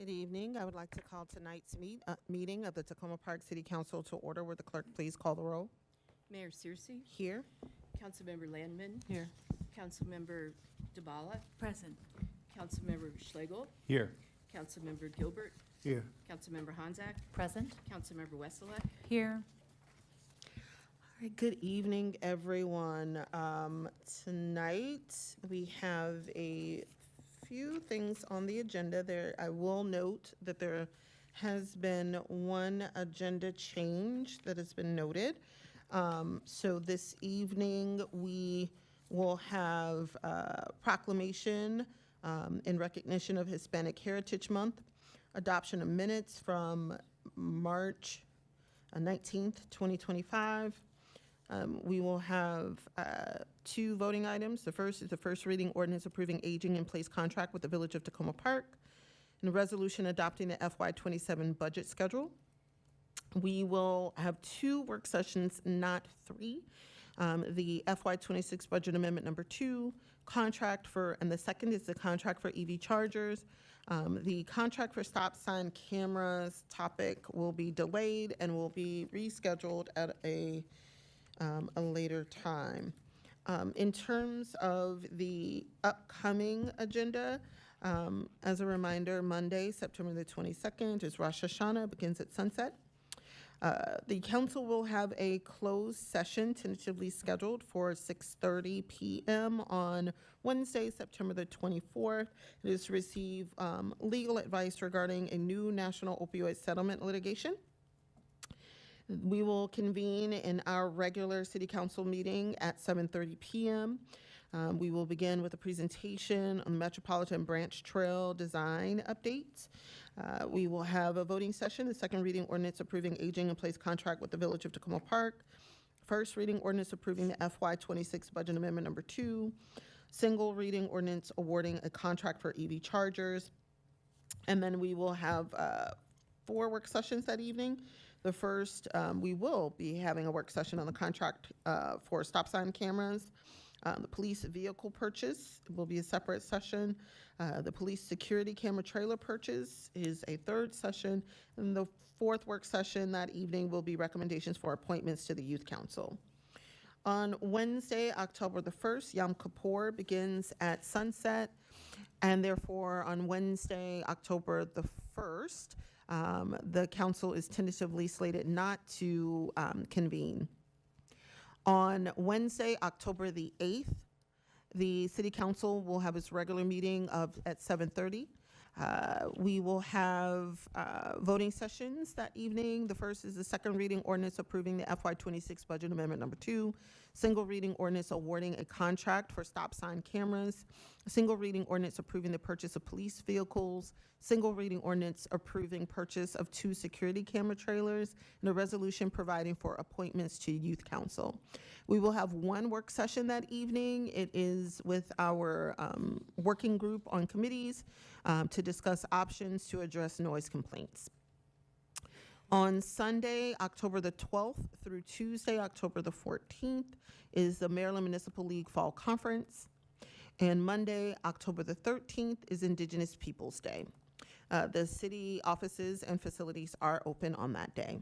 Good evening. I would like to call tonight's meeting of the Tacoma Park City Council to order. Would the clerk please call the roll? Mayor Searcy, Here. Councilmember Landman, Here. Councilmember DeBala, Present. Councilmember Schlegel, Here. Councilmember Gilbert, Here. Councilmember Honzak, Present. Councilmember Wesselek, Here. All right, good evening, everyone. Tonight, we have a few things on the agenda there. I will note that there has been one agenda change that has been noted. So this evening, we will have proclamation in recognition of Hispanic Heritage Month, adoption of minutes from March 19th, 2025. We will have two voting items. The first is the first reading ordinance approving aging in place contract with the Village of Tacoma Park, and a resolution adopting the FY27 budget schedule. We will have two work sessions, not three. The FY26 budget amendment number 2, contract for, and the second is the contract for EV chargers. The contract for stop sign cameras topic will be delayed and will be rescheduled at a later time. In terms of the upcoming agenda, as a reminder, Monday, September the 22nd is Rosh Hashanah, begins at sunset. The council will have a closed session tentatively scheduled for 6:30 p.m. on Wednesday, September the 24th. It is to receive legal advice regarding a new national opioid settlement litigation. We will convene in our regular city council meeting at 7:30 p.m. We will begin with a presentation on Metropolitan Branch Trail design updates. We will have a voting session, the second reading ordinance approving aging in place contract with the Village of Tacoma Park, first reading ordinance approving the FY26 budget amendment number 2, single reading ordinance awarding a contract for EV chargers, and then we will have 4 work sessions that evening. The first, we will be having a work session on the contract for stop sign cameras. The police vehicle purchase will be a separate session. The police security camera trailer purchase is a third session. And the fourth work session that evening will be recommendations for appointments to the Youth Council. On Wednesday, October the 1st, Yom Kippur begins at sunset. And therefore, on Wednesday, October the 1st, the council is tentatively slated not to convene. On Wednesday, October the 8th, the City Council will have its regular meeting at 7:30. We will have voting sessions that evening. The first is the second reading ordinance approving the FY26 budget amendment number 2, single reading ordinance awarding a contract for stop sign cameras, single reading ordinance approving the purchase of police vehicles, single reading ordinance approving purchase of 2 security camera trailers, and a resolution providing for appointments to Youth Council. We will have one work session that evening. It is with our working group on committees to discuss options to address noise complaints. On Sunday, October the 12th through Tuesday, October the 14th, is the Maryland Municipal League Fall Conference. And Monday, October the 13th, is Indigenous Peoples Day. The city offices and facilities are open on that day.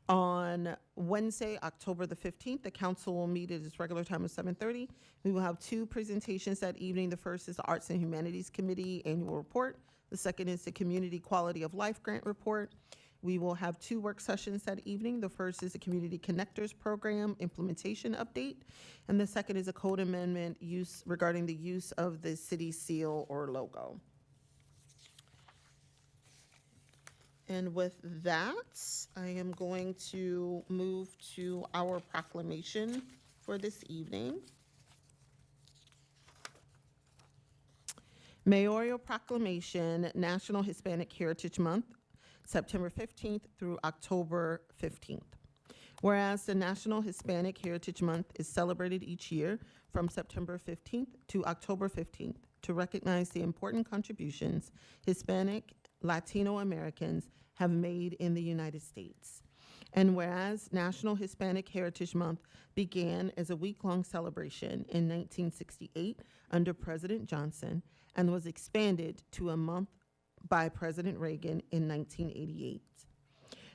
On Wednesday, October the 15th, the council will meet at its regular time of 7:30. We will have 2 presentations that evening. The first is the Arts and Humanities Committee Annual Report. The second is the Community Quality of Life Grant Report. We will have 2 work sessions that evening. The first is the Community Connectors Program Implementation Update, and the second is a code amendment regarding the use of the city seal or logo. And with that, I am going to move to our proclamation for this evening. Mayoral Proclamation, National Hispanic Heritage Month, September 15th through October 15th. Whereas the National Hispanic Heritage Month is celebrated each year from September 15th to October 15th to recognize the important contributions Hispanic, Latino Americans have made in the United States. And whereas National Hispanic Heritage Month began as a week-long celebration in 1968 under President Johnson and was expanded to a month by President Reagan in 1988.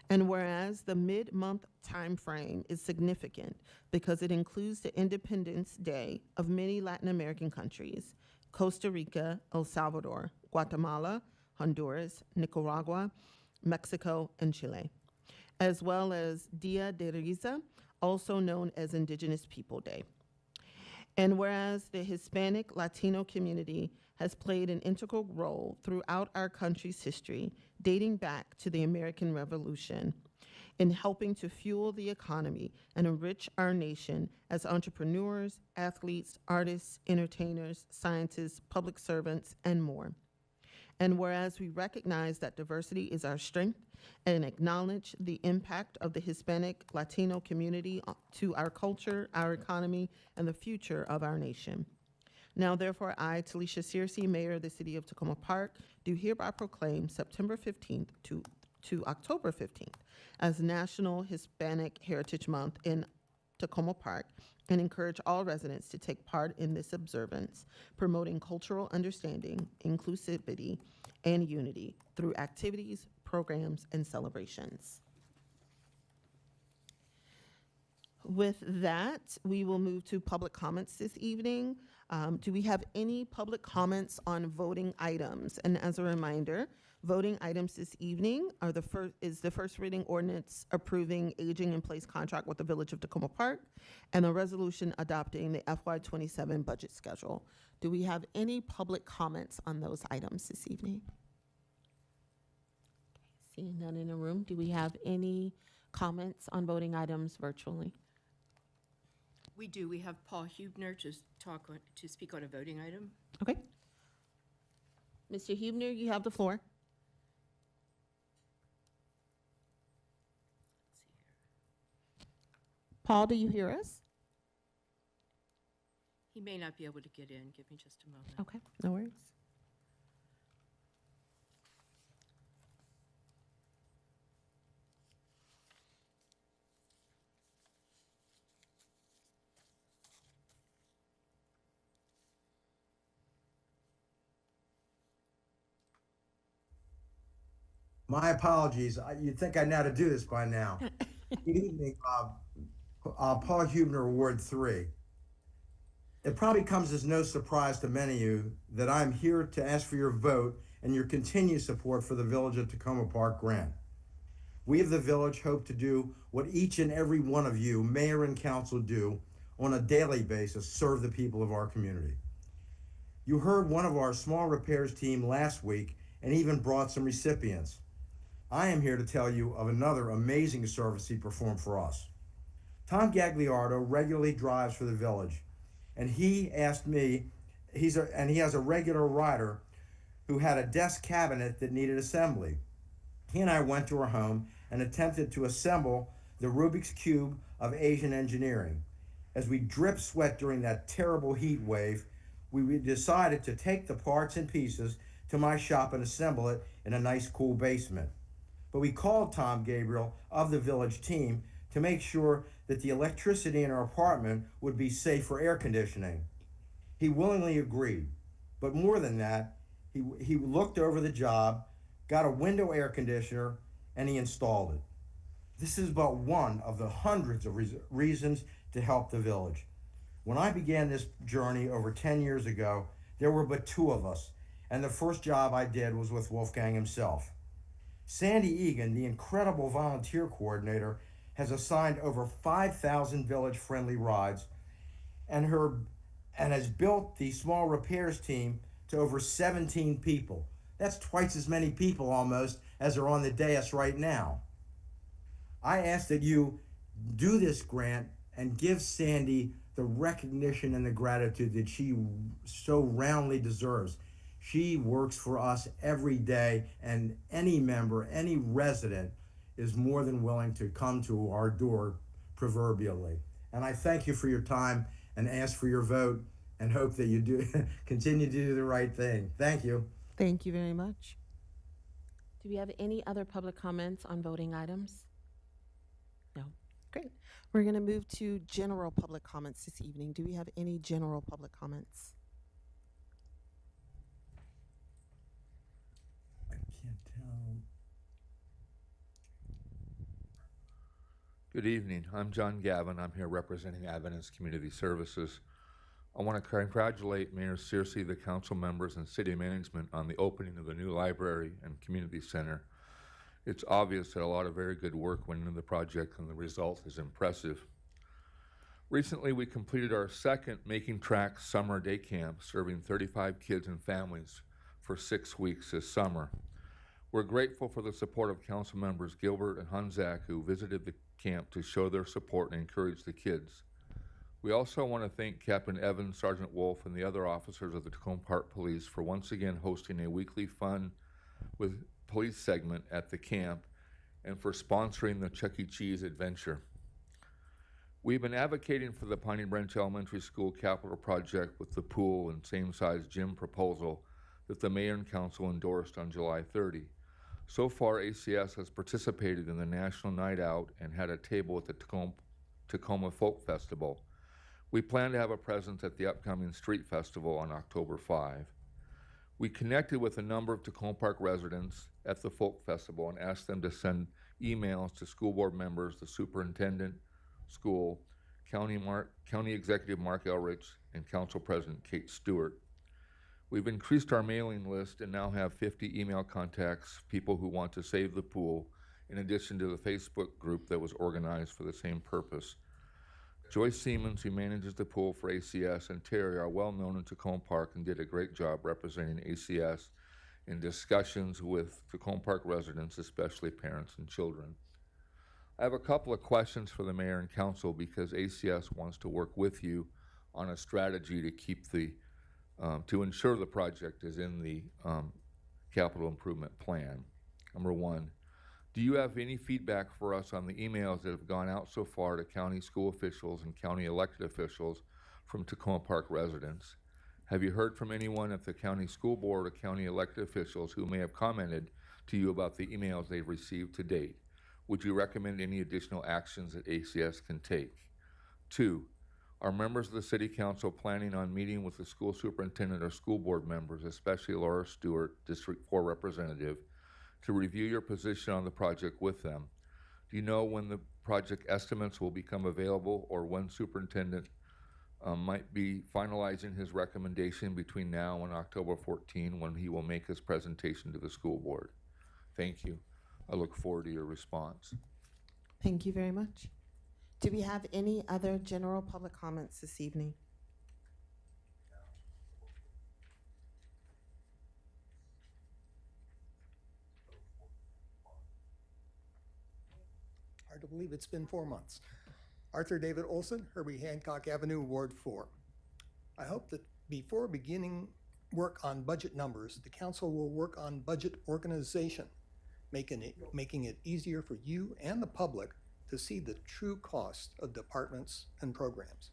And whereas the mid-month time frame is significant because it includes the Independence Day of many Latin American countries, Costa Rica, El Salvador, Guatemala, Honduras, Nicaragua, Mexico, and Chile, as well as Dia de Risa, also known as Indigenous People Day. And whereas the Hispanic Latino community has played an integral role throughout our country's history, dating back to the American Revolution, in helping to fuel the economy and enrich our nation as entrepreneurs, athletes, artists, entertainers, scientists, public servants, and more. And whereas we recognize that diversity is our strength and acknowledge the impact of the Hispanic Latino community to our culture, our economy, and the future of our nation. Now, therefore, I, Talisha Searcy, Mayor of the City of Tacoma Park, do hereby proclaim September 15th to October 15th as National Hispanic Heritage Month in Tacoma Park and encourage all residents to take part in this observance, promoting cultural understanding, inclusivity, and unity through activities, programs, and celebrations. With that, we will move to public comments this evening. Do we have any public comments on voting items? And as a reminder, voting items this evening are the first reading ordinance approving aging in place contract with the Village of Tacoma Park and the resolution adopting the FY27 budget schedule. Do we have any public comments on those items this evening? Okay, seeing none in the room, do we have any comments on voting items virtually? We do. We have Paul Hubner to speak on a voting item. Okay. Mr. Hubner, you have the floor. Let's see here. Paul, do you hear us? He may not be able to get in. Give me just a moment. Okay, no worries. My apologies. You'd think I know how to do this by now. Good evening, Paul Hubner, Ward 3. It probably comes as no surprise to many of you that I'm here to ask for your vote and your continued support for the Village of Tacoma Park grant. We of the Village hope to do what each and every one of you, Mayor and Council, do on a daily basis, serve the people of our community. You heard one of our small repairs team last week and even brought some recipients. I am here to tell you of another amazing service he performed for us. Tom Gagliardo regularly drives for the Village, and he asked me, he has a regular rider who had a desk cabinet that needed assembly. He and I went to her home and attempted to assemble the Rubik's Cube of Asian engineering. As we dripped sweat during that terrible heat wave, we decided to take the parts and pieces to my shop and assemble it in a nice cool basement. But we called Tom Gabriel of the Village team to make sure that the electricity in our apartment would be safe for air conditioning. He willingly agreed, but more than that, he looked over the job, got a window air conditioner, and he installed it. This is but one of the hundreds of reasons to help the Village. When I began this journey over 10 years ago, there were but two of us, and the first job I did was with Wolfgang himself. Sandy Egan, the incredible volunteer coordinator, has assigned over 5,000 Village-friendly rides and has built the small repairs team to over 17 people. That's twice as many people almost as are on the dais right now. I ask that you do this grant and give Sandy the recognition and the gratitude that she so roundly deserves. She works for us every day, and any member, any resident is more than willing to come to our door proverbially. And I thank you for your time and ask for your vote and hope that you do continue to do the right thing. Thank you. Thank you very much. Do we have any other public comments on voting items? No. Great. We're going to move to general public comments this evening. Do we have any general public comments? Good evening. I'm John Gavin. I'm here representing Adventist Community Services. I want to congratulate Mayor Searcy, the council members, and city management on the opening of the new library and community center. It's obvious that a lot of very good work went into the project, and the result is impressive. Recently, we completed our second Making Tracks summer day camp, serving 35 kids and families for 6 weeks this summer. We're grateful for the support of council members Gilbert and Hunzak, who visited the camp to show their support and encourage the kids. We also want to thank Captain Evans, Sergeant Wolf, and the other officers of the Tacoma Park Police for once again hosting a weekly fun with police segment at the camp and for sponsoring the Chuck E. Cheese adventure. We've been advocating for the Piney Branch Elementary School capital project with the pool and same-size gym proposal that the mayor and council endorsed on July 30. So far, ACS has participated in the National Night Out and had a table at the Tacoma Folk Festival. We plan to have a presence at the upcoming Street Festival on October 5. We connected with a number of Tacoma Park residents at the Folk Festival and asked them to send emails to school board members, the superintendent, school, County Executive Mark Elrich, and Council President Kate Stewart. We've increased our mailing list and now have 50 email contacts, people who want to save the pool, in addition to the Facebook group that was organized for the same purpose. Joyce Siemens, who manages the pool for ACS, and Terry are well known in Tacoma Park and did a great job representing ACS in discussions with Tacoma Park residents, especially parents and children. I have a couple of questions for the mayor and council because ACS wants to work with you on a strategy to keep to ensure the project is in the capital improvement plan. Number one, do you have any feedback for us on the emails that have gone out so far to county school officials and county elected officials from Tacoma Park residents? Have you heard from anyone at the county school board or county elected officials who may have commented to you about the emails they've received to date? Would you recommend any additional actions that ACS can take? 2, are members of the City Council planning on meeting with the school superintendent or school board members, especially Laura Stewart, District 4 representative, to review your position on the project with them? Do you know when the project estimates will become available or when superintendent might be finalizing his recommendation between now and October 14 when he will make his presentation to the school board? Thank you. I look forward to your response. Thank you very much. Do we have any other general public comments this evening? Hard to believe it's been 4 months. Arthur David Olson, Herbie Hancock Avenue, Ward 4. I hope that before beginning work on budget numbers, the council will work on budget organization, making it easier for you and the public to see the true cost of departments and programs.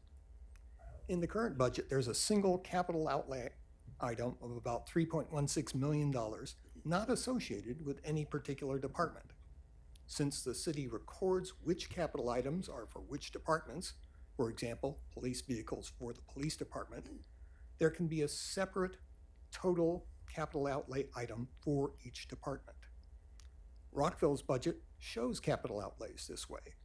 In the current budget, there's a single capital outlay item of about $3.16 million, not associated with any particular department. Since the city records which capital items are for which departments, for example, police vehicles for the police department, there can be a separate total capital outlay item for each department. Rockville's budget shows capital outlays this way.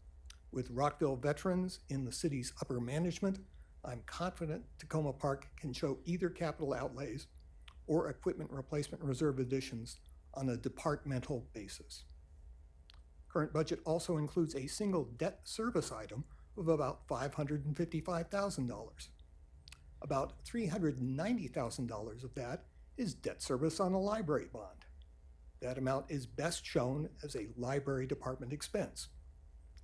With Rockville veterans in the city's upper management, I'm confident Tacoma Park can show either capital outlays or equipment replacement reserve additions on a departmental basis. Current budget also includes a single debt service item of about $555,000. About $390,000 of that is debt service on a library bond. That amount is best shown as a library department expense.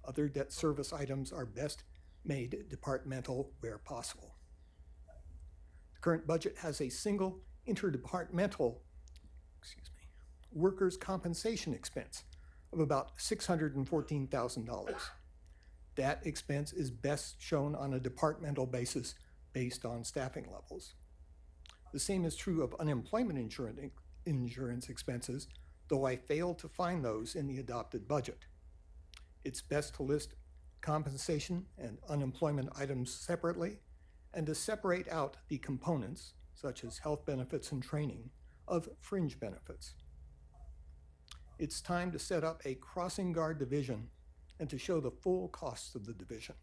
Other debt service items are best made departmental where possible. The current budget has a single interdepartmental, workers' compensation expense of about $614,000. That expense is best shown on a departmental basis based on staffing levels. The same is true of unemployment insurance expenses, though I failed to find those in the adopted budget. It's best to list compensation and unemployment items separately and to separate out the components, such as health benefits and training, of fringe benefits. It's time to set up a crossing guard division and to show the full costs of the division.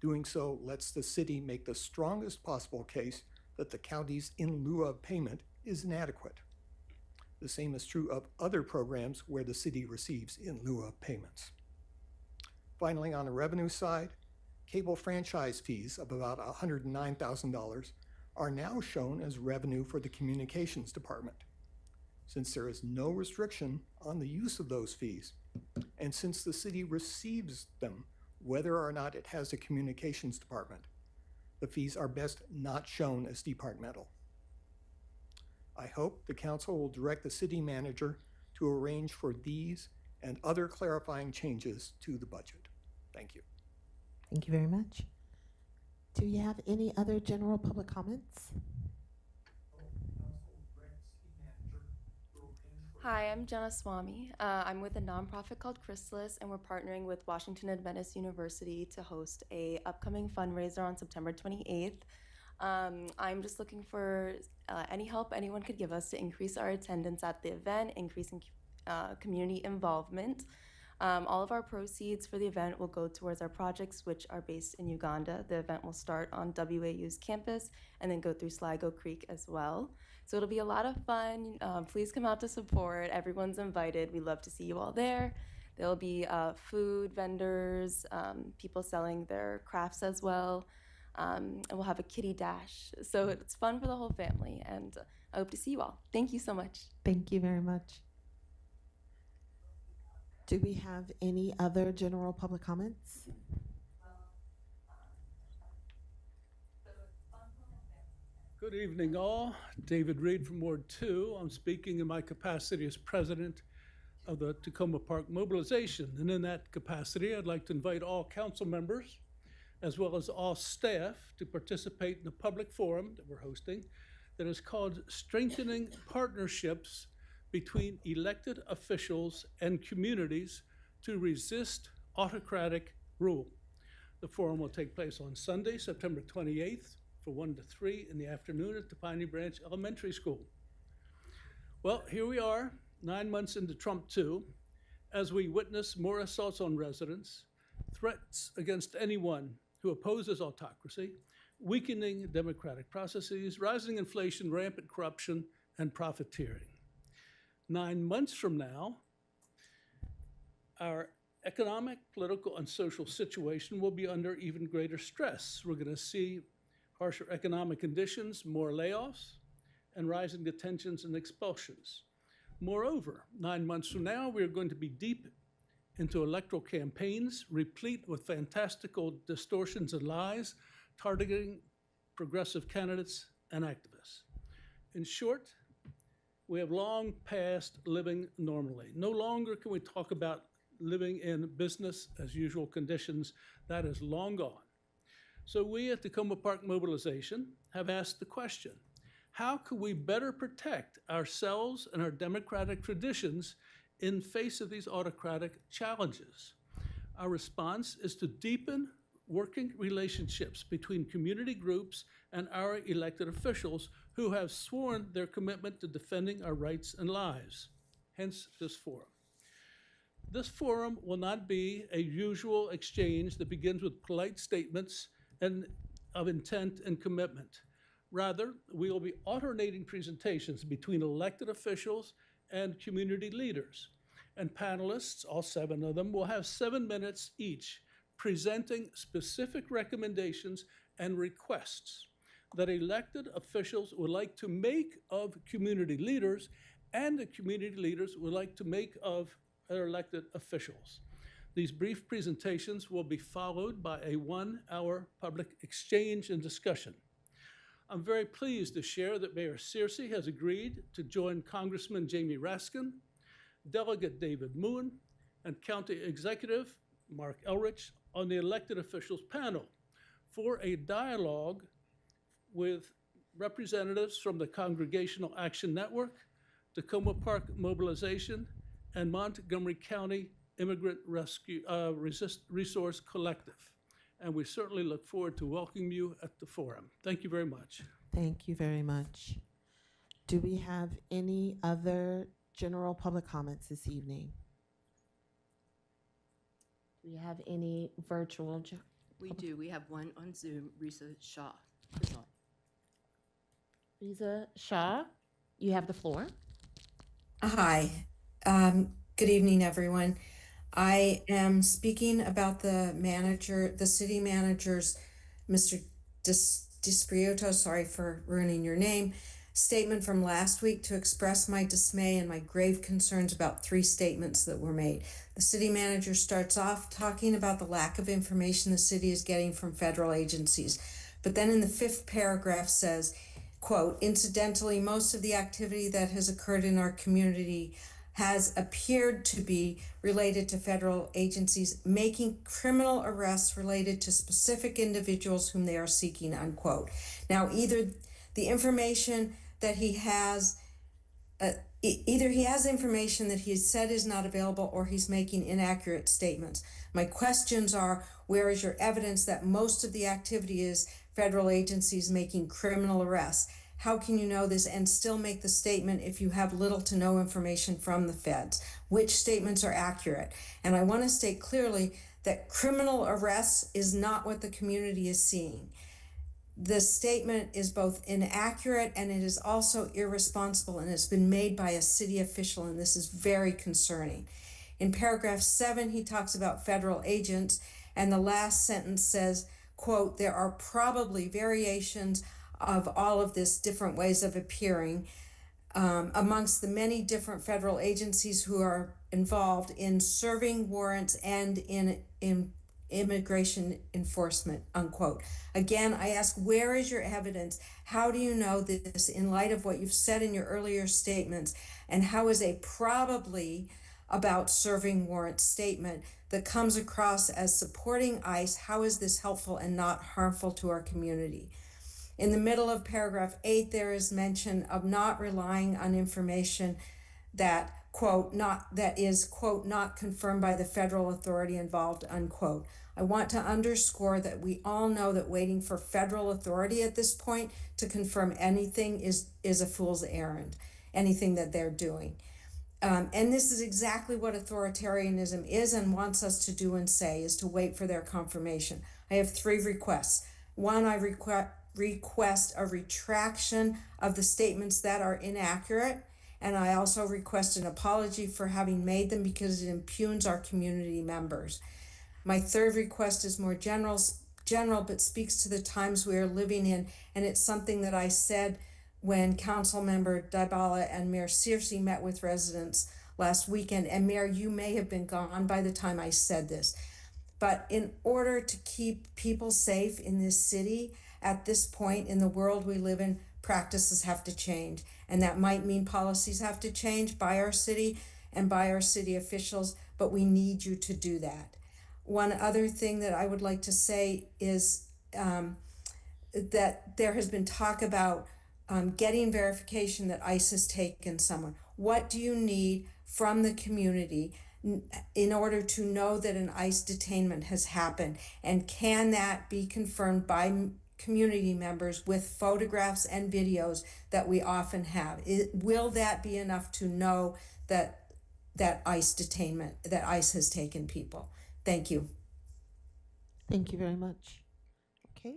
Doing so lets the city make the strongest possible case that the county's in lieu of payment is inadequate. The same is true of other programs where the city receives in lieu of payments. Finally, on the revenue side, cable franchise fees of about $109,000 are now shown as revenue for the communications department. Since there is no restriction on the use of those fees, and since the city receives them whether or not it has a communications department, the fees are best not shown as departmental. I hope the council will direct the city manager to arrange for these and other clarifying changes to the budget. Thank you. Thank you very much. Do you have any other general public comments? Hi, I'm Jenna Swami. I'm with a nonprofit called Chrysalis, and we're partnering with Washington Adventist University to host a upcoming fundraiser on September 28th. I'm just looking for any help anyone could give us to increase our attendance at the event, increasing community involvement. All of our proceeds for the event will go towards our projects, which are based in Uganda. The event will start on WAU's campus and then go through Sligo Creek as well. So it'll be a lot of fun. Please come out to support. Everyone's invited. We love to see you all there. There'll be food vendors, people selling their crafts as well. And we'll have a kitty dash. So it's fun for the whole family. And I hope to see you all. Thank you so much. Thank you very much. Do we have any other general public comments? Good evening, all. David Reed from Ward 2. I'm speaking in my capacity as president of the Tacoma Park Mobilization. And in that capacity, I'd like to invite all council members, as well as all staff, to participate in the public forum that we're hosting that is called Strengthening Partnerships Between Elected Officials and Communities to Resist Autocratic Rule. The forum will take place on Sunday, September 28th, from 1 to 3 in the afternoon at the Piney Branch Elementary School. Well, here we are, 9 months into Trump 2, as we witness more assaults on residents, threats against anyone who opposes autocracy, weakening democratic processes, rising inflation, rampant corruption, and profiteering. 9 months from now, our economic, political, and social situation will be under even greater stress. We're going to see harsher economic conditions, more layoffs, and rising detentions and expulsions. Moreover, 9 months from now, we are going to be deep into electoral campaigns, replete with fantastical distortions and lies, targeting progressive candidates and activists. In short, we have long passed living normally. No longer can we talk about living in business as usual conditions. That is long gone. So we at Tacoma Park Mobilization have asked the question, how can we better protect ourselves and our democratic traditions in face of these autocratic challenges? Our response is to deepen working relationships between community groups and our elected officials who have sworn their commitment to defending our rights and lives, hence this forum. This forum will not be a usual exchange that begins with polite statements and of intent and commitment. Rather, we will be alternating presentations between elected officials and community leaders. And panelists, all 7 of them, will have 7 minutes each presenting specific recommendations and requests that elected officials would like to make of community leaders and the community leaders would like to make of their elected officials. These brief presentations will be followed by a 1-hour public exchange and discussion. I'm very pleased to share that Mayor Searcy has agreed to join Congressman Jamie Raskin, Delegate David Moon, and County Executive Mark Elrich on the elected officials panel for a dialogue with representatives from the Congregational Action Network, Tacoma Park Mobilization, and Montgomery County Immigrant Resource Collective. And we certainly look forward to welcoming you at the forum. Thank you very much. Thank you very much. Do we have any other general public comments this evening? Do you have any virtual? We do. We have one on Zoom. Risa Shaw is on. Riza Shah, you have the floor. Hi. Good evening, everyone. I am speaking about the city manager's, Mr. Disprioto, sorry for ruining your name, statement from last week to express my dismay and my grave concerns about 3 statements that were made. The city manager starts off talking about the lack of information the city is getting from federal agencies, but then in the 5th paragraph says, quote, incidentally, most of the activity that has occurred in our community has appeared to be related to federal agencies making criminal arrests related to specific individuals whom they are seeking, unquote. Now, either the information that he has, either he has information that he said is not available or he's making inaccurate statements. My questions are, where is your evidence that most of the activity is federal agencies making criminal arrests? How can you know this and still make the statement if you have little to no information from the feds? Which statements are accurate? And I want to state clearly that criminal arrests is not what the community is seeing. The statement is both inaccurate and it is also irresponsible, and it's been made by a city official, and this is very concerning. In paragraph 7, he talks about federal agents, and the last sentence says, quote, there are probably variations of all of this, different ways of appearing amongst the many different federal agencies who are involved in serving warrants and in immigration enforcement, unquote. Again, I ask, where is your evidence? How do you know this in light of what you've said in your earlier statements? And how is a probably about serving warrant statement that comes across as supporting ICE? How is this helpful and not harmful to our community? In the middle of paragraph 8, there is mention of not relying on information that, quote, that is, quote, not confirmed by the federal authority involved, unquote. I want to underscore that we all know that waiting for federal authority at this point to confirm anything is a fool's errand, anything that they're doing. And this is exactly what authoritarianism is and wants us to do and say, is to wait for their confirmation. I have 3 requests. One, I request a retraction of the statements that are inaccurate, and I also request an apology for having made them because it impugns our community members. My 3rd request is more general, but speaks to the times we are living in, and it's something that I said when Council Member Dybala and Mayor Searcy met with residents last weekend. And Mayor, you may have been gone by the time I said this, but in order to keep people safe in this city, at this point in the world we live in, practices have to change. And that might mean policies have to change by our city and by our city officials, but we need you to do that. One other thing that I would like to say is that there has been talk about getting verification that ICE has taken someone. What do you need from the community in order to know that an ICE detainment has happened? And can that be confirmed by community members with photographs and videos that we often have? Will that be enough to know that ICE detainment, that ICE has taken people? Thank you. Thank you very much. Okay.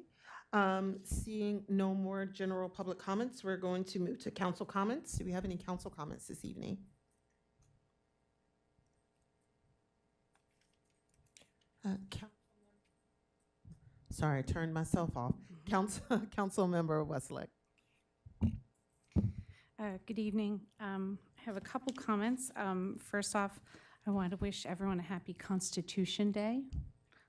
Seeing no more general public comments, we're going to move to council comments. Do we have any council comments this evening? Sorry, I turned myself off. Council Member Westlake. Good evening. I have a couple comments. First off, I want to wish everyone a happy Constitution Day.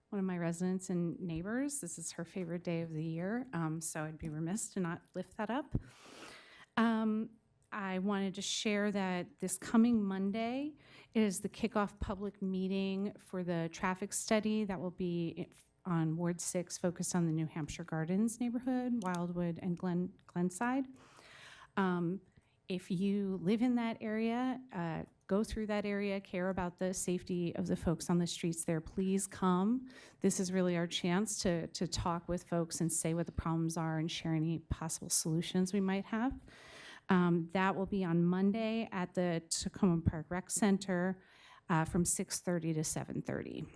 One of my residents and neighbors, this is her favorite day of the year, so I'd be remiss to not lift that up. I wanted to share that this coming Monday is the kickoff public meeting for the traffic study that will be on Ward 6, focused on the New Hampshire Gardens neighborhood, Wildwood and Glenside. If you live in that area, go through that area, care about the safety of the folks on the streets there, please come. This is really our chance to talk with folks and say what the problems are and share any possible solutions we might have. That will be on Monday at the Tacoma Park Rec Center from 6:30 to 7:30.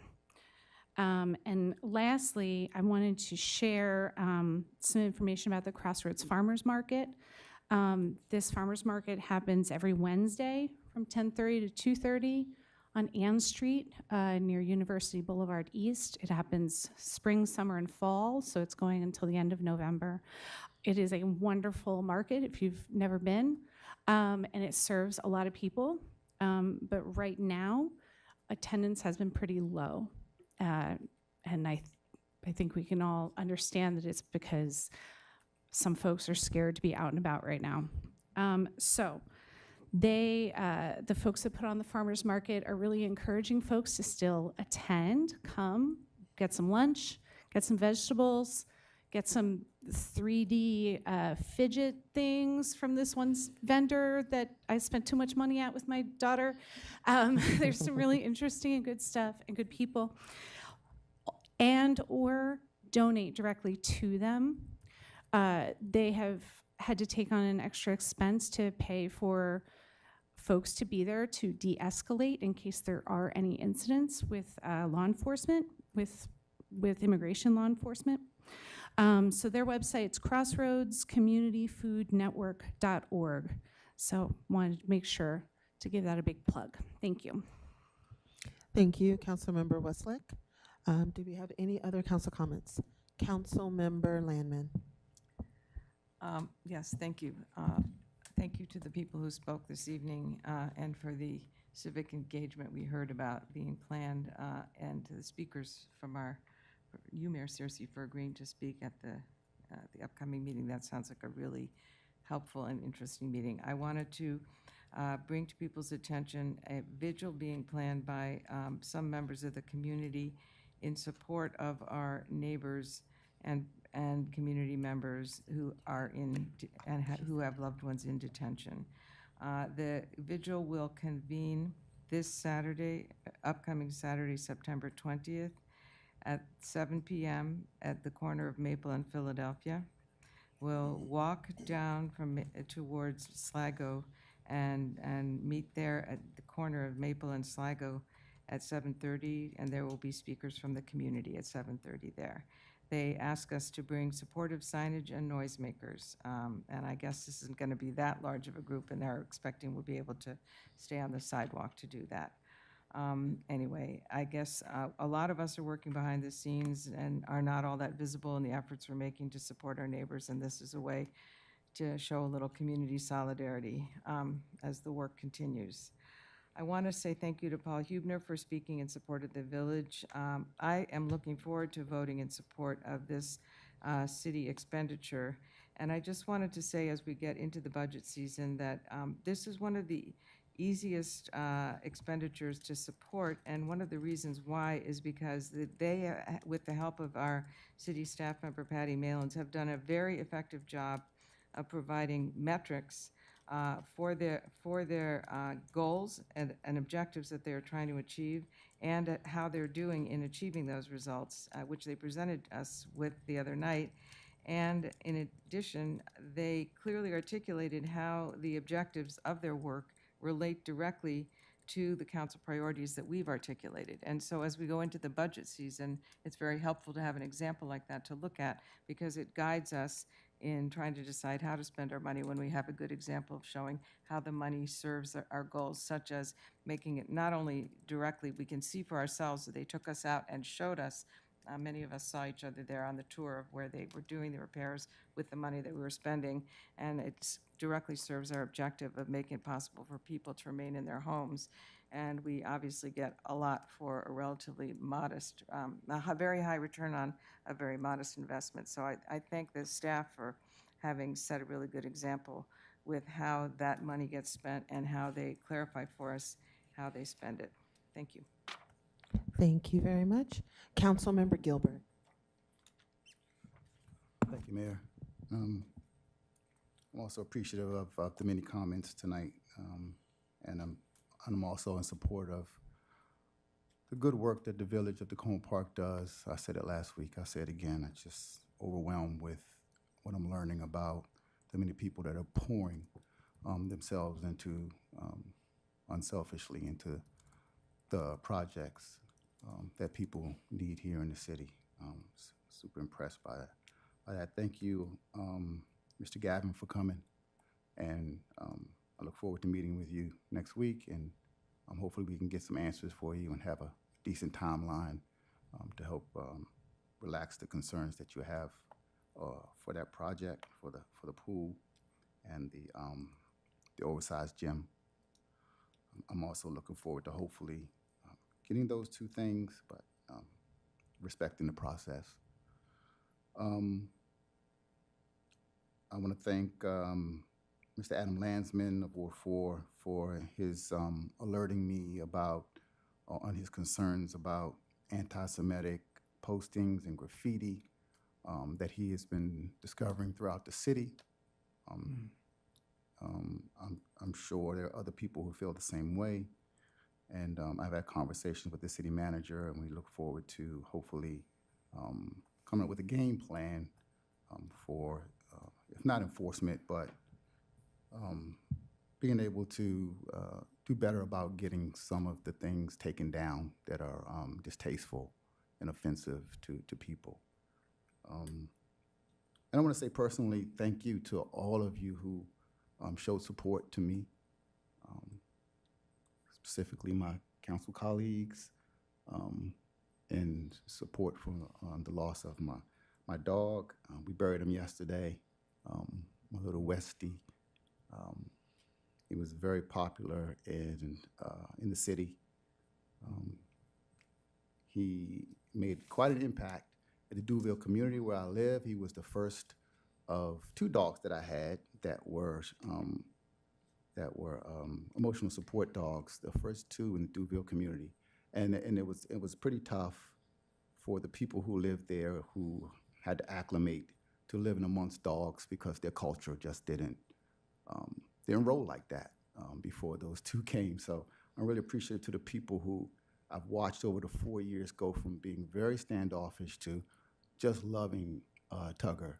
And lastly, I wanted to share some information about the Crossroads Farmers Market. This farmers market happens every Wednesday from 10:30 to 2:30 on Ann Street near University Boulevard East. It happens spring, summer, and fall, so it's going until the end of November. It is a wonderful market if you've never been, and it serves a lot of people. But right now, attendance has been pretty low. And I think we can all understand that it's because some folks are scared to be out and about right now. So the folks that put on the farmers market are really encouraging folks to still attend, come, get some lunch, get some vegetables, get some 3D fidget things from this one vendor that I spent too much money at with my daughter. There's some really interesting and good stuff and good people. And or donate directly to them. They have had to take on an extra expense to pay for folks to be there to de-escalate in case there are any incidents with law enforcement, with immigration law enforcement. So their website's crossroadscommunityfoodnetwork.org. So wanted to make sure to give that a big plug. Thank you. Thank you, Councilmember Westlake. Do we have any other council comments? Councilmember Landman. Yes, thank you. Thank you to the people who spoke this evening and for the civic engagement we heard about being planned, and to the speakers from you, Mayor Searcy, for agreeing to speak at the upcoming meeting. That sounds like a really helpful and interesting meeting. I wanted to bring to people's attention a vigil being planned by some members of the community in support of our neighbors and community members who are who have loved ones in detention. The vigil will convene this Saturday, upcoming Saturday, September 20th, at 7 p.m. at the corner of Maple and Philadelphia. We'll walk down towards Sligo and meet there at the corner of Maple and Sligo at 7:30, and there will be speakers from the community at 7:30 there. They ask us to bring supportive signage and noisemakers, and I guess this isn't going to be that large of a group, and they're expecting we'll be able to stay on the sidewalk to do that. Anyway, I guess a lot of us are working behind the scenes and are not all that visible in the efforts we're making to support our neighbors, and this is a way to show a little community solidarity as the work continues. I want to say thank you to Paul Hubner for speaking in support of the village. I am looking forward to voting in support of this city expenditure. And I just wanted to say, as we get into the budget season, that this is one of the easiest expenditures to support. And one of the reasons why is because they, with the help of our city staff member, Patty Malins, have done a very effective job of providing metrics for their goals and objectives that they're trying to achieve, and how they're doing in achieving those results, which they presented us with the other night. And in addition, they clearly articulated how the objectives of their work relate directly to the council priorities that we've articulated. And so as we go into the budget season, it's very helpful to have an example like that to look at, because it guides us in trying to decide how to spend our money when we have a good example of showing how the money serves our goals, such as making it not only directly, we can see for ourselves that they took us out and showed us. Many of us saw each other there on the tour of where they were doing the repairs with the money that we were spending, and it directly serves our objective of making it possible for people to remain in their homes. And we obviously get a lot for a relatively modest, a very high return on a very modest investment. So I thank the staff for having set a really good example with how that money gets spent and how they clarify for us how they spend it. Thank you. Thank you very much. Councilmember Gilbert. Thank you, Mayor. I'm also appreciative of the many comments tonight, and I'm also in support of the good work that the Village of Tacoma Park does. I said it last week, I say it again. I'm just overwhelmed with what I'm learning about the many people that are pouring themselves into, unselfishly, into the projects that people need here in the city. Super impressed by that. Thank you, Mr. Gavin, for coming. And I look forward to meeting with you next week. And hopefully we can get some answers for you and have a decent timeline to help relax the concerns that you have for that project, for the pool and the oversized gym. I'm also looking forward to hopefully getting those two things, but respecting the process. I want to thank Mr. Adam Landsman of Ward 4 for his alerting me about on his concerns about anti-Semitic postings and graffiti that he has been discovering throughout the city. I'm sure there are other people who feel the same way. And I've had conversations with the city manager, and we look forward to hopefully coming up with a game plan for, if not enforcement, but being able to do better about getting some of the things taken down that are distasteful and offensive to people. And I want to say personally, thank you to all of you who showed support to me, specifically my council colleagues, and support for the loss of my dog. We buried him yesterday, my little Westie. He was very popular in the city. He made quite an impact at the Duville community where I live. He was the first of 2 dogs that I had that were emotional support dogs, the first 2 in the Duville community. And it was pretty tough for the people who lived there who had to acclimate to living amongst dogs because their culture just didn't roll like that before those 2 came. So I'm really appreciative to the people who I've watched over the 4 years go from being very standoffish to just loving Tugger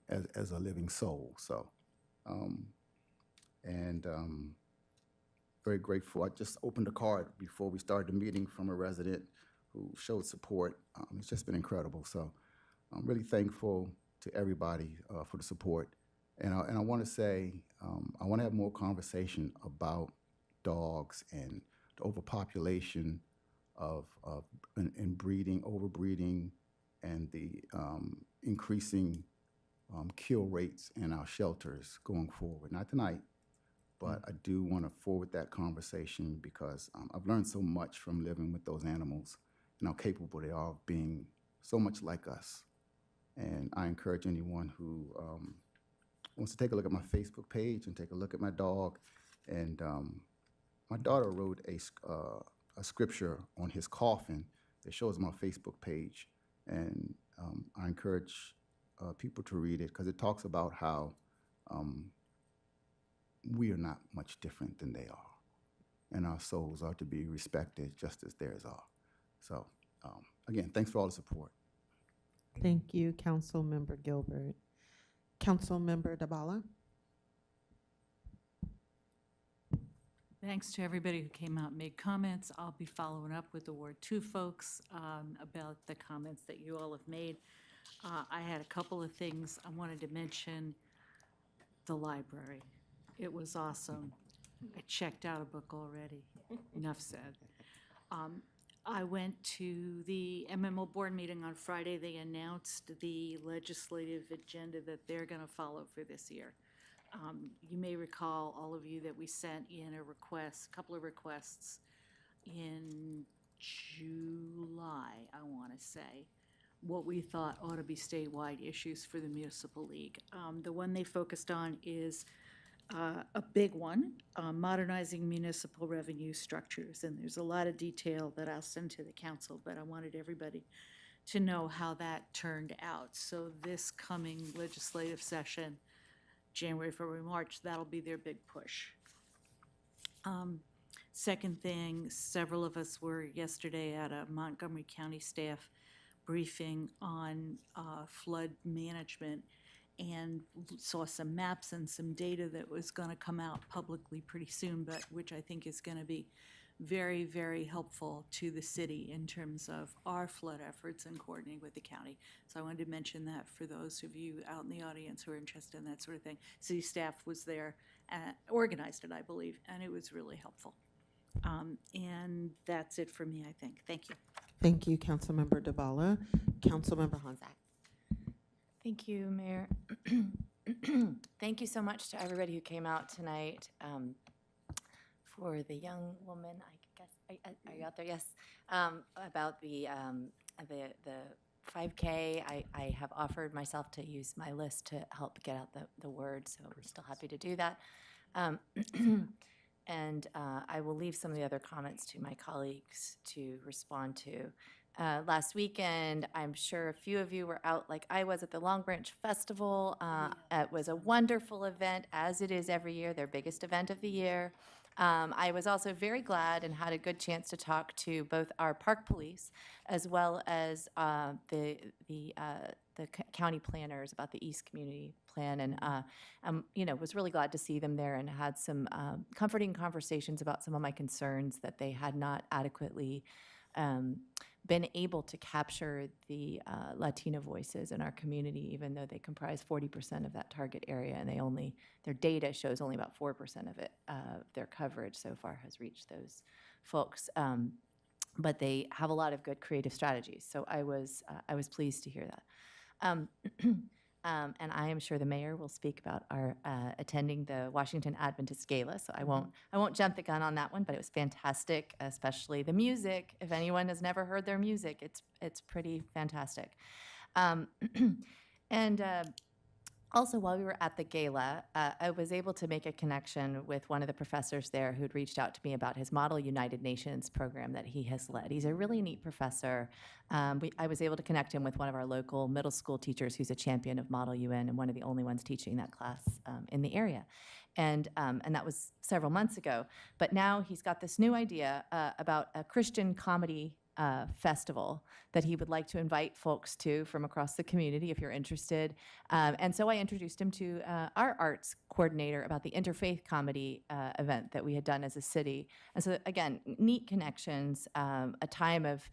as a living soul. So, very grateful. I just opened a card before we started the meeting from a resident who showed support. It's just been incredible. So I'm really thankful to everybody for the support. And I want to say, I want to have more conversation about dogs and the overpopulation and breeding, overbreeding, and the increasing kill rates in our shelters going forward. Not tonight, but I do want to forward that conversation because I've learned so much from living with those animals and how capable they are of being so much like us. And I encourage anyone who wants to take a look at my Facebook page and take a look at my dog. And my daughter wrote a scripture on his coffin that shows my Facebook page. And I encourage people to read it because it talks about how we are not much different than they are. And our souls are to be respected just as theirs are. So again, thanks for all the support. Thank you, Councilmember Gilbert. Councilmember Dabala. Thanks to everybody who came out and made comments. I'll be following up with the Ward 2 folks about the comments that you all have made. I had a couple of things I wanted to mention. The library. It was awesome. I checked out a book already. Enough said. I went to the MMO board meeting on Friday. They announced the legislative agenda that they're going to follow for this year. You may recall, all of you, that we sent in a couple of requests in July, I want to say, what we thought ought to be statewide issues for the Municipal League. The one they focused on is a big one, modernizing municipal revenue structures. And there's a lot of detail that I'll send to the council, but I wanted everybody to know how that turned out. So this coming legislative session, January, February, March, that'll be their big push. Second thing, several of us were yesterday at a Montgomery County staff briefing on flood management and saw some maps and some data that was going to come out publicly pretty soon, but which I think is going to be very, very helpful to the city in terms of our flood efforts and coordinating with the county. So I wanted to mention that for those of you out in the audience who are interested in that sort of thing. City staff was there, organized it, I believe, and it was really helpful. And that's it for me, I think. Thank you. Thank you, Councilmember Dabala. Councilmember Honzak. Thank you, Mayor. Thank you so much to everybody who came out tonight. For the young woman, I guess, are you out there? Yes. About the 5K, I have offered myself to use my list to help get out the word, so I'm still happy to do that. And I will leave some of the other comments to my colleagues to respond to. Last weekend, I'm sure a few of you were out like I was at the Long Branch Festival. It was a wonderful event, as it is every year, their biggest event of the year. I was also very glad and had a good chance to talk to both our park police as well as the county planners about the East Community Plan, and was really glad to see them there and had some comforting conversations about some of my concerns that they had not adequately been able to capture the Latino voices in our community, even though they comprise 40% of that target area, and their data shows only about 4% of it, their coverage so far has reached those folks. But they have a lot of good creative strategies, so I was pleased to hear that. And I am sure the mayor will speak about our attending the Washington Adventist Gala, so I won't jump the gun on that one, but it was fantastic, especially the music. If anyone has never heard their music, it's pretty fantastic. And also, while we were at the gala, I was able to make a connection with one of the professors there who'd reached out to me about his Model United Nations program that he has led. He's a really neat professor. I was able to connect him with one of our local middle school teachers who's a champion of Model UN and one of the only ones teaching that class in the area. And that was several months ago. But now he's got this new idea about a Christian comedy festival that he would like to invite folks to from across the community if you're interested. And so I introduced him to our arts coordinator about the interfaith comedy event that we had done as a city. And so again, neat connections, a time of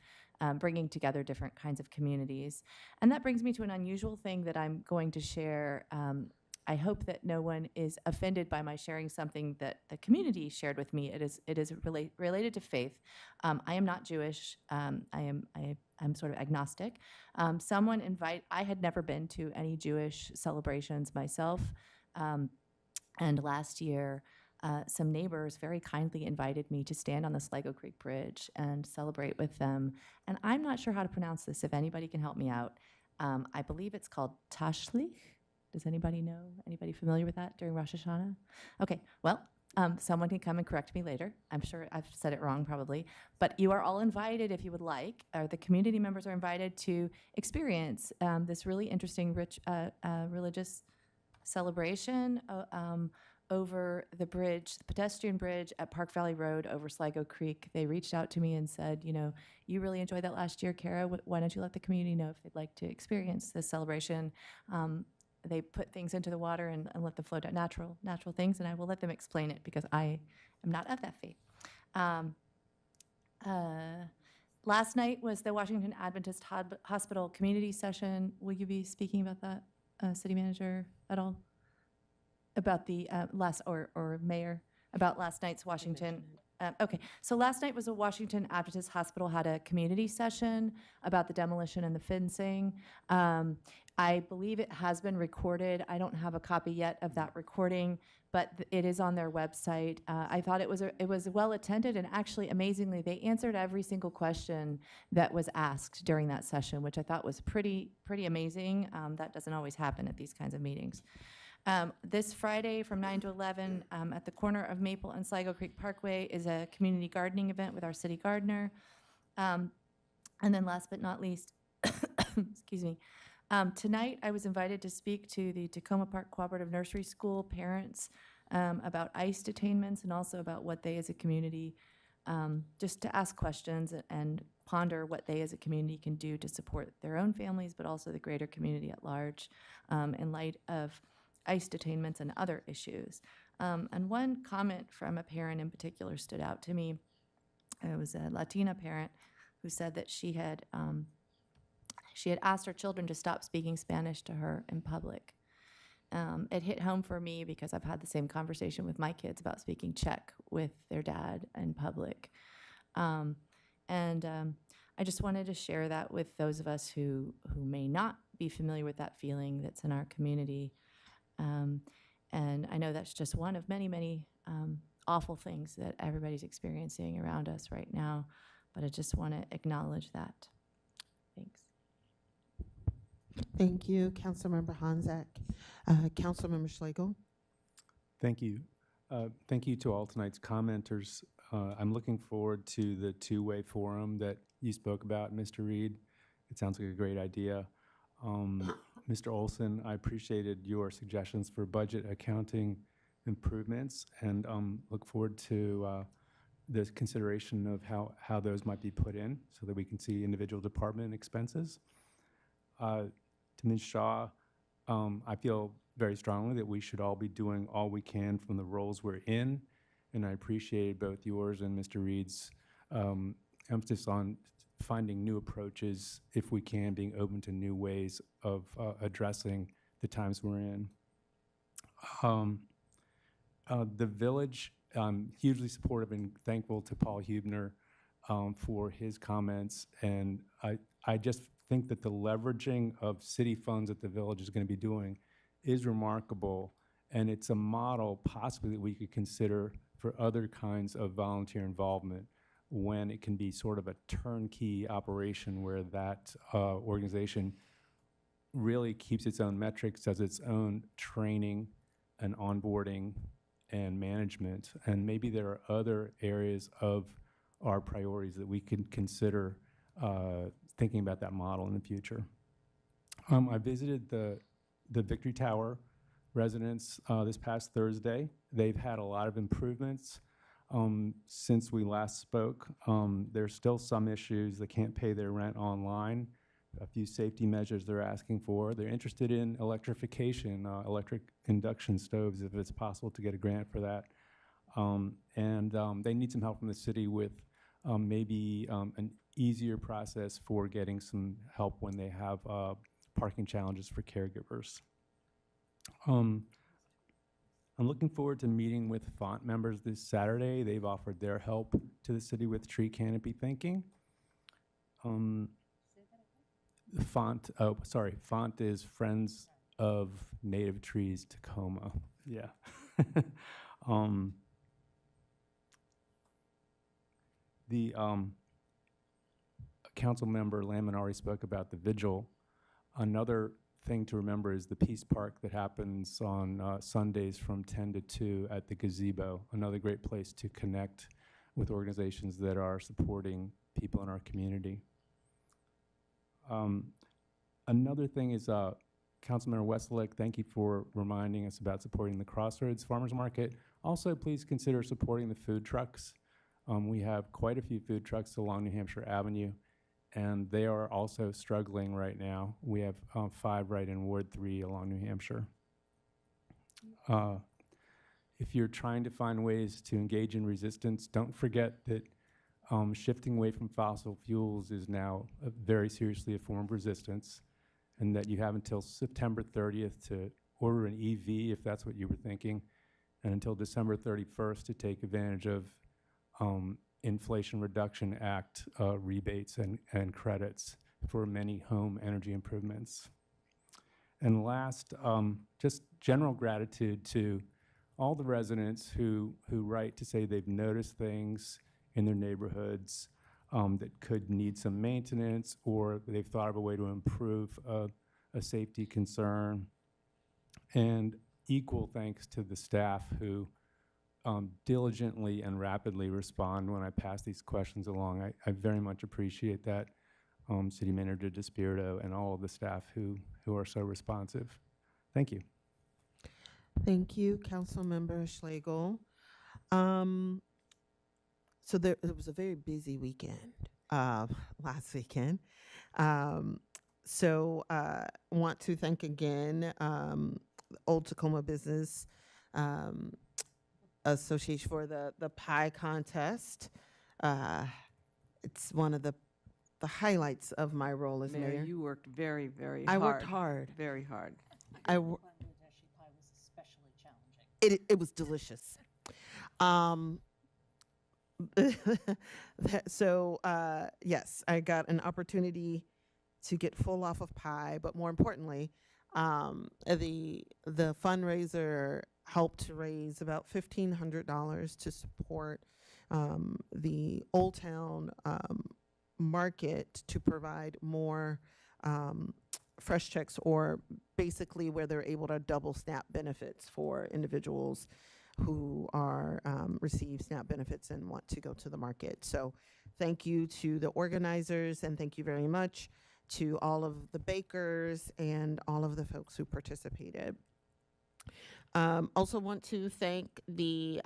bringing together different kinds of communities. And that brings me to an unusual thing that I'm going to share. I hope that no one is offended by my sharing something that the community shared with me. It is related to faith. I am not Jewish. I'm sort of agnostic. I had never been to any Jewish celebrations myself. And last year, some neighbors very kindly invited me to stand on the Sligo Creek Bridge and celebrate with them. And I'm not sure how to pronounce this. If anybody can help me out, I believe it's called Tashlich. Does anybody know? Anybody familiar with that during Rosh Hashanah? Okay, well, someone can come and correct me later. I'm sure I've said it wrong probably. But you are all invited if you would like, or the community members are invited to experience this really interesting, rich religious celebration over the bridge, the pedestrian bridge at Park Valley Road over Sligo Creek. They reached out to me and said, you really enjoyed that last year, Kara. Why don't you let the community know if they'd like to experience this celebration? They put things into the water and let them flow down, natural things, and I will let them explain it because I am not of that faith. Last night was the Washington Adventist Hospital community session. Will you be speaking about that, City Manager, at all? About the Mayor, about last night's Washington. Okay, so last night was a Washington Adventist Hospital had a community session about the demolition and the fencing. I believe it has been recorded. I don't have a copy yet of that recording, but it is on their website. I thought it was well attended, and actually, amazingly, they answered every single question that was asked during that session, which I thought was pretty amazing. That doesn't always happen at these kinds of meetings. This Friday from 9 to 11 at the corner of Maple and Sligo Creek Parkway is a community gardening event with our city gardener. And then last but not least, excuse me, tonight I was invited to speak to the Tacoma Park Cooperative Nursery School parents about ICE detainments and also about what they as a community, just to ask questions and ponder what they as a community can do to support their own families, but also the greater community at large in light of ICE detainments and other issues. And one comment from a parent in particular stood out to me. it was a Latina parent who said that she had asked her children to stop speaking Spanish to her in public. It hit home for me because I've had the same conversation with my kids about speaking Czech with their dad in public. I just wanted to share that with those of us who may not be familiar with that feeling that's in our community. And I know that's just one of many, many awful things that everybody's experiencing around us right now, but I just want to acknowledge that. Thanks. Thank you, Councilmember Honzak. Councilmember Schlegel. Thank you. Thank you to all tonight's commenters. I'm looking forward to the two-way forum that you spoke about, Mr. Reed. It sounds like a great idea. Mr. Olson, I appreciated your suggestions for budget accounting improvements and look forward to the consideration of how those might be put in so that we can see individual department expenses. To Ms. Shaw, I feel very strongly that we should all be doing all we can from the roles we're in, and I appreciate both yours and Mr. Reed's emphasis on finding new approaches, if we can, being open to new ways of addressing the times we're in. The village, I'm hugely supportive and thankful to Paul Hubner for his comments, and I just think that the leveraging of city funds that the village is going to be doing is remarkable, and it's a model possibly that we could consider for other kinds of volunteer involvement when it can be sort of a turnkey operation where that organization really keeps its own metrics, does its own training and onboarding and management. And maybe there are other areas of our priorities that we can consider thinking about that model in the future. I visited the Victory Tower residents this past Thursday. They've had a lot of improvements since we last spoke. There's still some issues. They can't pay their rent online. A few safety measures they're asking for. They're interested in electrification, electric induction stoves, if it's possible to get a grant for that. They need some help from the city with maybe an easier process for getting some help when they have parking challenges for caregivers. I'm looking forward to meeting with Font members this Saturday. They've offered their help to the city with tree canopy thinking. Font is Friends of Native Trees Tacoma. Yeah. The council member Laminari spoke about the vigil. Another thing to remember is the Peace Park that happens on Sundays from 10 to 2 at the gazebo, another great place to connect with organizations that are supporting people in our community. Another thing is Councilmember Westlake, thank you for reminding us about supporting the Crossroads Farmers Market. Also, please consider supporting the food trucks. We have quite a few food trucks along New Hampshire Avenue, and they are also struggling right now. We have 5 right in Ward 3 along New Hampshire. If you're trying to find ways to engage in resistance, don't forget that shifting away from fossil fuels is now very seriously a form of resistance, and that you have until September 30th to order an EV if that's what you were thinking, and until December 31st to take advantage of Inflation Reduction Act rebates and credits for many home energy improvements. And last, just general gratitude to all the residents who write to say they've noticed things in their neighborhoods that could need some maintenance, or they've thought of a way to improve a safety concern. And equal thanks to the staff who diligently and rapidly respond when I pass these questions along. I very much appreciate that. City Manager DeSpirito and all of the staff who are so responsive. Thank you. Thank you, Councilmember Schlegel. So it was a very busy weekend, last weekend. So want to thank again Old Tacoma Business Association for the pie contest. It's one of the highlights of my role as mayor. Mayor, you worked very, very I hard. worked hard. Very hard. It was delicious. So yes, I got an opportunity to get full off of pie, but more importantly, the fundraiser helped to raise about $1,500 to support the Old Town market to provide more fresh checks, or basically where they're able to double SNAP benefits for individuals who are receive SNAP benefits and want to go to the market. So thank you to the organizers, and thank you very much to all of the bakers and all of the folks who participated. Also want to thank the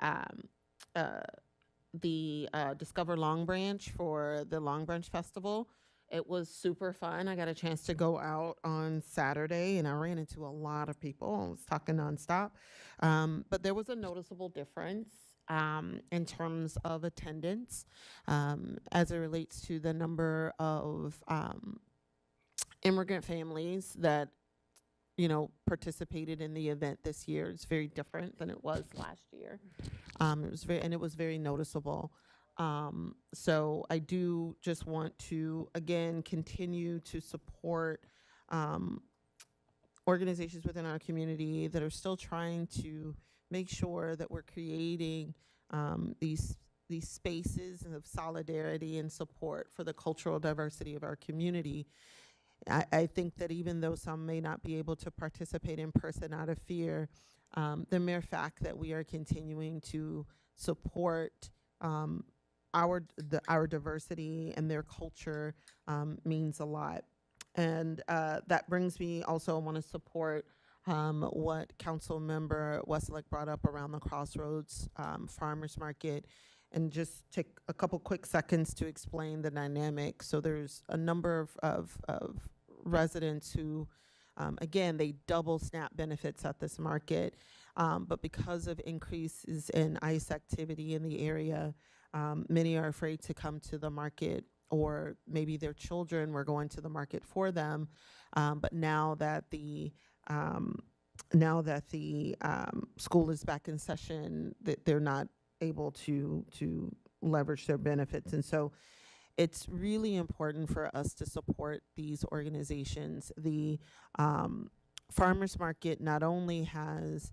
Discover Long Branch for the Long Branch Festival. It was super fun. I got a chance to go out on Saturday, and I ran into a lot of people. I was talking nonstop. But there was a noticeable difference in terms of attendance as it relates to the number of immigrant families that, you know, participated in the event this year. It's very different than it was last year. It was very noticeable. So I do just want to, again, continue to support organizations within our community that are still trying to make sure that we're creating these spaces of solidarity and support for the cultural diversity of our community. I think that even though some may not be able to participate in person out of fear, the mere fact that we are continuing to support our diversity and their culture means a lot. And that brings me also, I want to support what Council Member Westlake brought up around the Crossroads Farmers Market, and just take a couple quick seconds to explain the dynamic. So there's a number of residents who, again, they double SNAP benefits at this market, but because of increases in ICE activity in the area, many are afraid to come to the market, or maybe their children were going to the market for them. But now that the school is back in session, that they're not able to leverage their benefits. And so it's really important for us to support these organizations. The farmers market not only has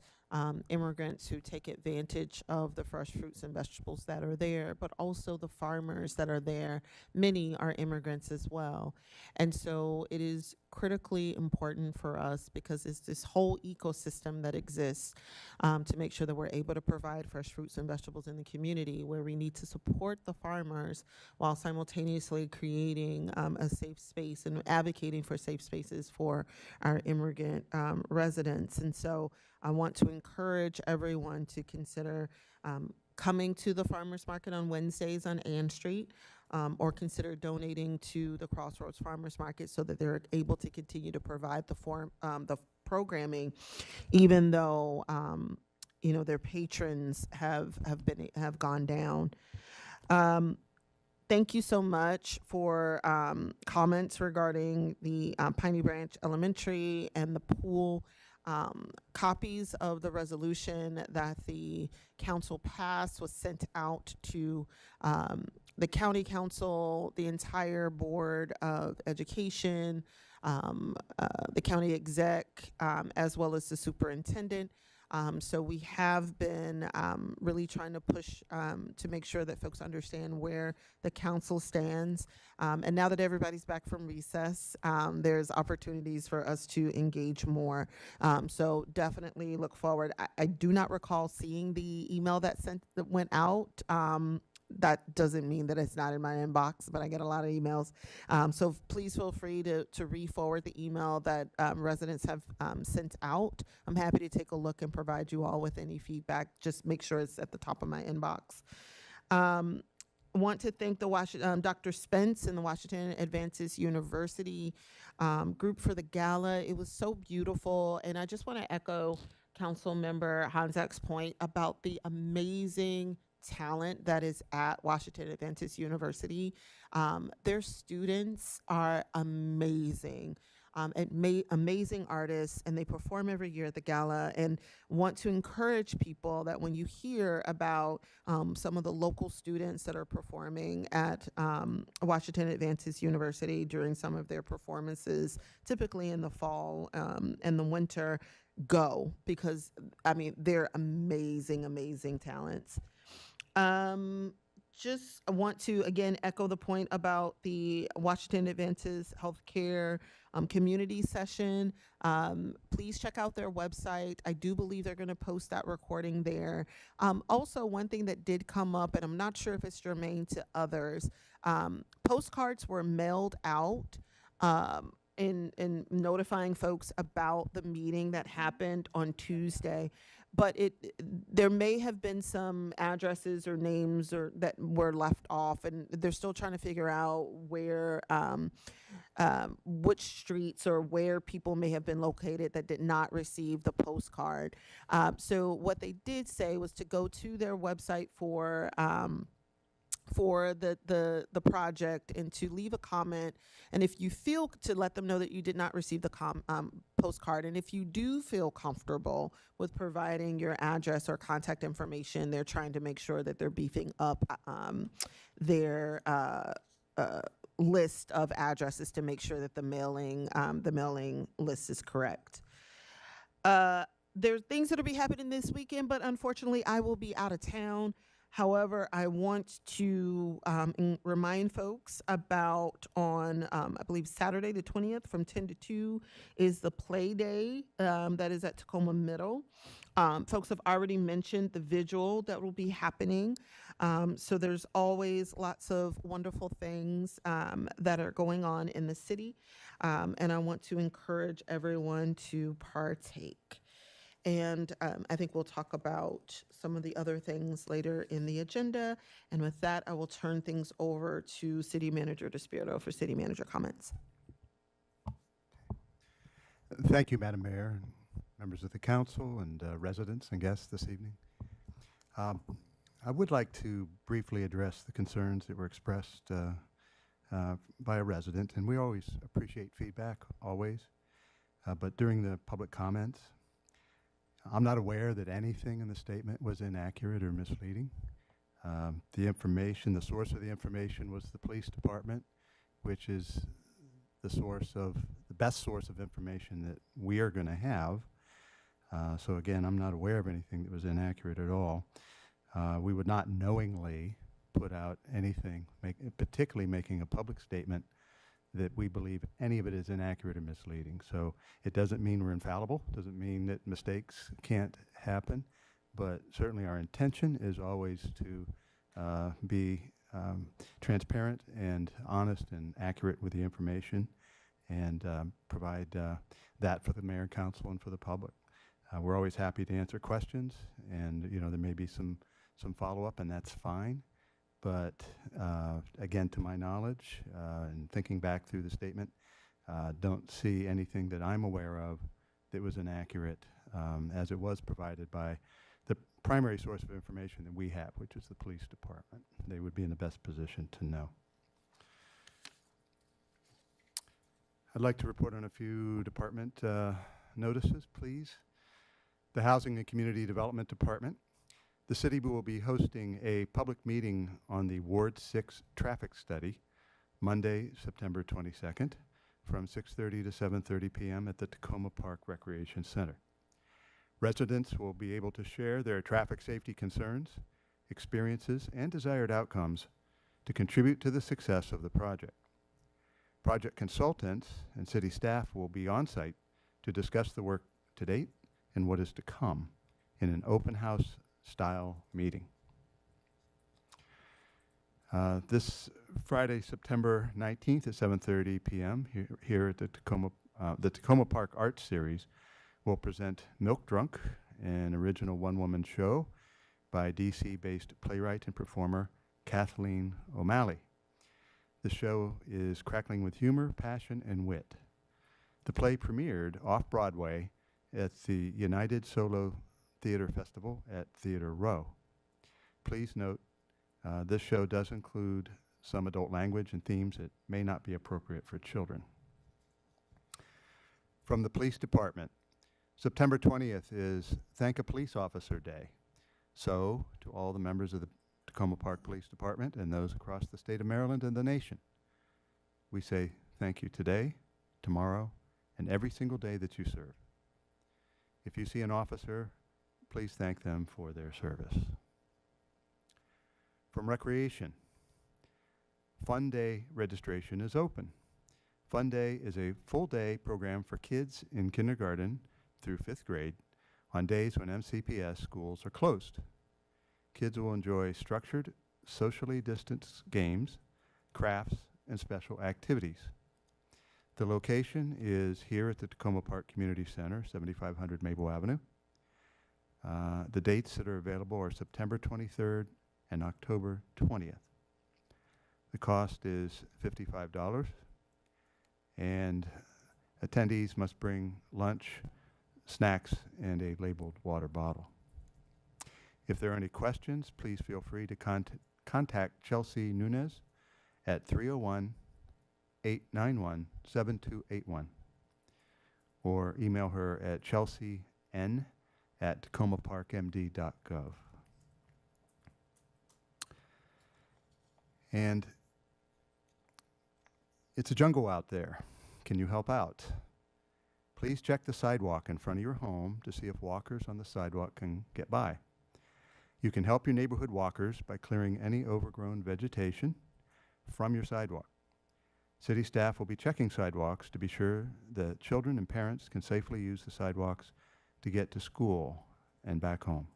immigrants who take advantage of the fresh fruits and vegetables that are there, but also the farmers that are there. Many are immigrants as well. And so it is critically important for us, because it's this whole ecosystem that exists to make sure that we're able to provide fresh fruits and vegetables in the community, where we need to support the farmers while simultaneously creating a safe space and advocating for safe spaces for our immigrant residents. And so I want to encourage everyone to consider coming to the farmers market on Wednesdays on Ann Street, or consider donating to the Crossroads Farmers Market so that they're able to continue to provide the programming, even though you know, their patrons have gone down. Thank you so much for comments regarding the Piney Branch Elementary and the pool. Copies of the resolution that the council passed was sent out to the county council, the entire board of education, the county exec, as well as the superintendent. So we have been really trying to push to make sure that folks understand where the council stands. And now that everybody's back from recess, there's opportunities for us to engage more. So definitely look forward. I do not recall seeing the email that went out. That doesn't mean that it's not in my inbox, but I get a lot of emails. So please feel free to re-forward the email that residents have sent out. I'm happy to take a look and provide you all with any feedback. Just make sure it's at the top of my inbox. Want to thank the Dr. Spence and the Washington Adventist University group for the gala. It was so beautiful, and I just want to echo Council Member Hanzak's point about the amazing talent that is at Washington Adventist University. Their students are amazing. Amazing artists, and they perform every year at the gala, and want to encourage people that when you hear about some of the local students that are performing at Washington Adventist University during some of their performances, typically in the fall and the winter, go, because I mean, they're amazing, amazing talents. Just want to again echo the point about the Washington Adventist Healthcare community session. Please check out their website. I do believe they're going to post that recording there. Also, one thing that did come up, and I'm not sure if it's germane to others, postcards were mailed out in notifying folks about the meeting that happened on Tuesday. But there may have been some addresses or names or that were left off, and they're still trying to figure out where, which streets or where people may have been located that did not receive the postcard. So what they did say was to go to their website for the project and to leave a comment, and if you feel, to let them know that you did not receive the postcard, and if you do feel comfortable with providing your address or contact information, they're trying to make sure that they're beefing up their list of addresses to make sure that the mailing list is correct. There's things that'll be happening this weekend, but unfortunately I will be out of town. However, I want to remind folks about on, I believe, Saturday the 20th from 10 to 2 is the play day that is at Tacoma Middle. Folks have already mentioned the vigil that will be happening. So there's always lots of wonderful things that are going on in the city. And I want to encourage everyone to partake. And I think we'll talk about some of the other things later in the agenda. And with that, I will turn things over to City Manager DeSpirito for City Manager comments. Thank you, Madam Mayor, and members of the council, and residents and guests this evening. I would like to briefly address the concerns that were expressed by a resident, and we always appreciate feedback, always. But during the public comments, I'm not aware that anything in the statement was inaccurate or misleading. The information, the source of the information was the police department, which is the best source of information that we are going to have. So again, I'm not aware of anything that was inaccurate at all. We would not knowingly put out anything, particularly making a public statement that we believe any of it is inaccurate or misleading. So it doesn't mean we're infallible, doesn't mean that mistakes can't happen, but certainly our intention is always to be transparent and honest and accurate with the information, and provide that for the mayor and council and for the public. We're always happy to answer questions, and there may be some follow-up, and that's fine. But again, to my knowledge, and thinking back through the statement, don't see anything that I'm aware of that was inaccurate, as it was provided by the primary source of information that we have, which is the police department. They would be in the best position to know. I'd like to report on a few department notices, please. The Housing and Community Development Department. The city will be hosting a public meeting on the Ward 6 traffic study Monday, September 22nd from 6:30 to 7:30 p.m. at the Tacoma Park Recreation Center. Residents will be able to share their traffic safety concerns, experiences, and desired outcomes to contribute to the success of the project. Project consultants and city staff will be on site to discuss the work to date and what is to come in an open house style meeting. This Friday, September 19th at 7:30 p.m. here at the Tacoma Park Arts Series will present Milk Drunk, an original one-woman show by DC-based playwright and performer Kathleen O'Malley. The show is crackling with humor, passion, and wit. The play premiered off-Broadway at the United Solo Theater Festival at Theater Row. please note, this show does include some adult language and themes that may not be appropriate for children. From the Police Department, September 20th is Thank a Police Officer Day. So, to all the members of the Tacoma Park Police Department and those across the state of Maryland and the nation, we say thank you today, tomorrow, and every single day that you serve. If you see an officer, please thank them for their service. From Recreation, Fun Day registration is open. Fun Day is a full-day program for kids in kindergarten through 5th grade on days when MCPS schools are closed. Kids will enjoy structured, socially distanced games, crafts, and special activities. The location is here at the Tacoma Park Community Center, 7500 Maple Avenue. The dates that are available are September 23rd and October 20th. The cost is $55, and attendees must bring lunch, snacks, and a labeled water bottle. If there are any questions, please feel free to contact Chelsea Nunez at 301-891-7281 or email her at chelsean@tacomaparkmd.gov. And it's a jungle out there. Can you help out? Please check the sidewalk in front of your home to see if walkers on the sidewalk can get by. You can help your neighborhood walkers by clearing any overgrown vegetation from your sidewalk. City staff will be checking sidewalks to be sure that children and parents can safely use the sidewalks to get to school and back home.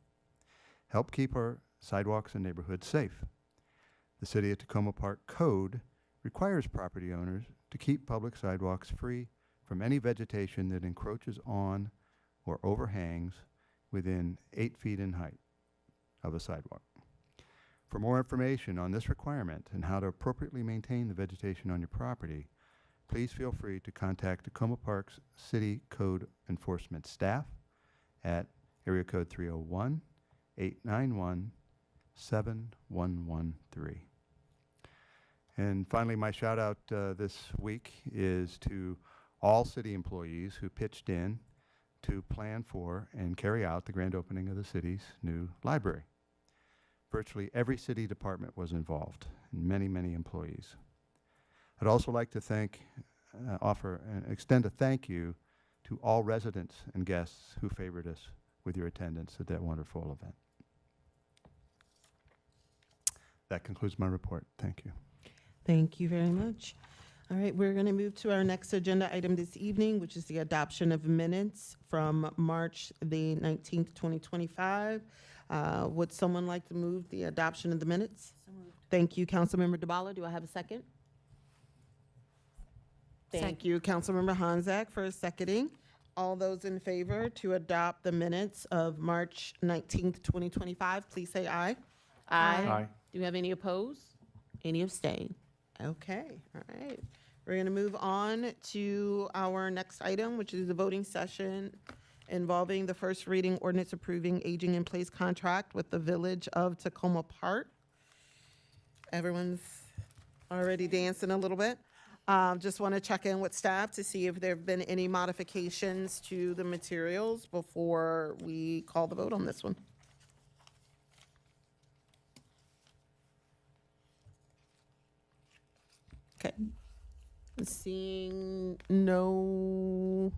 Help keep our sidewalks and neighborhoods safe. The City of Tacoma Park Code requires property owners to keep public sidewalks free from any vegetation that encroaches on or overhangs within 8 feet in height of a sidewalk. For more information on this requirement and how to appropriately maintain the vegetation on your property, please feel free to contact Tacoma Park's City Code Enforcement staff at area code 301-891-7113. And finally, my shout out this week is to all city employees who pitched in to plan for and carry out the grand opening of the city's new library. Virtually every city department was involved, and many, many employees. I'd also like to extend a thank you to all residents and guests who favored us with your attendance at that wonderful event. That concludes my report. Thank you. Thank you very much. All right, we're going to move to our next agenda item this evening, which is the adoption of minutes from March the 19th, 2025. Would someone like to move the adoption of the minutes? So moved. Thank you, Councilmember DeBala. Do I have a second? Thank you, Councilmember Hanzak, for seconding. All those in favor to adopt the minutes of March 19th, 2025, please say aye. Aye. Do you have any opposed? Any abstain? Okay, all right. We're going to move on to our next item, which is the voting session involving the first reading ordinance approving aging in place contract with the Village of Tacoma Park. Everyone's already dancing a little bit. Just want to check in with staff to see if there have been any modifications to the materials before we call the vote on this one. Okay. Seeing no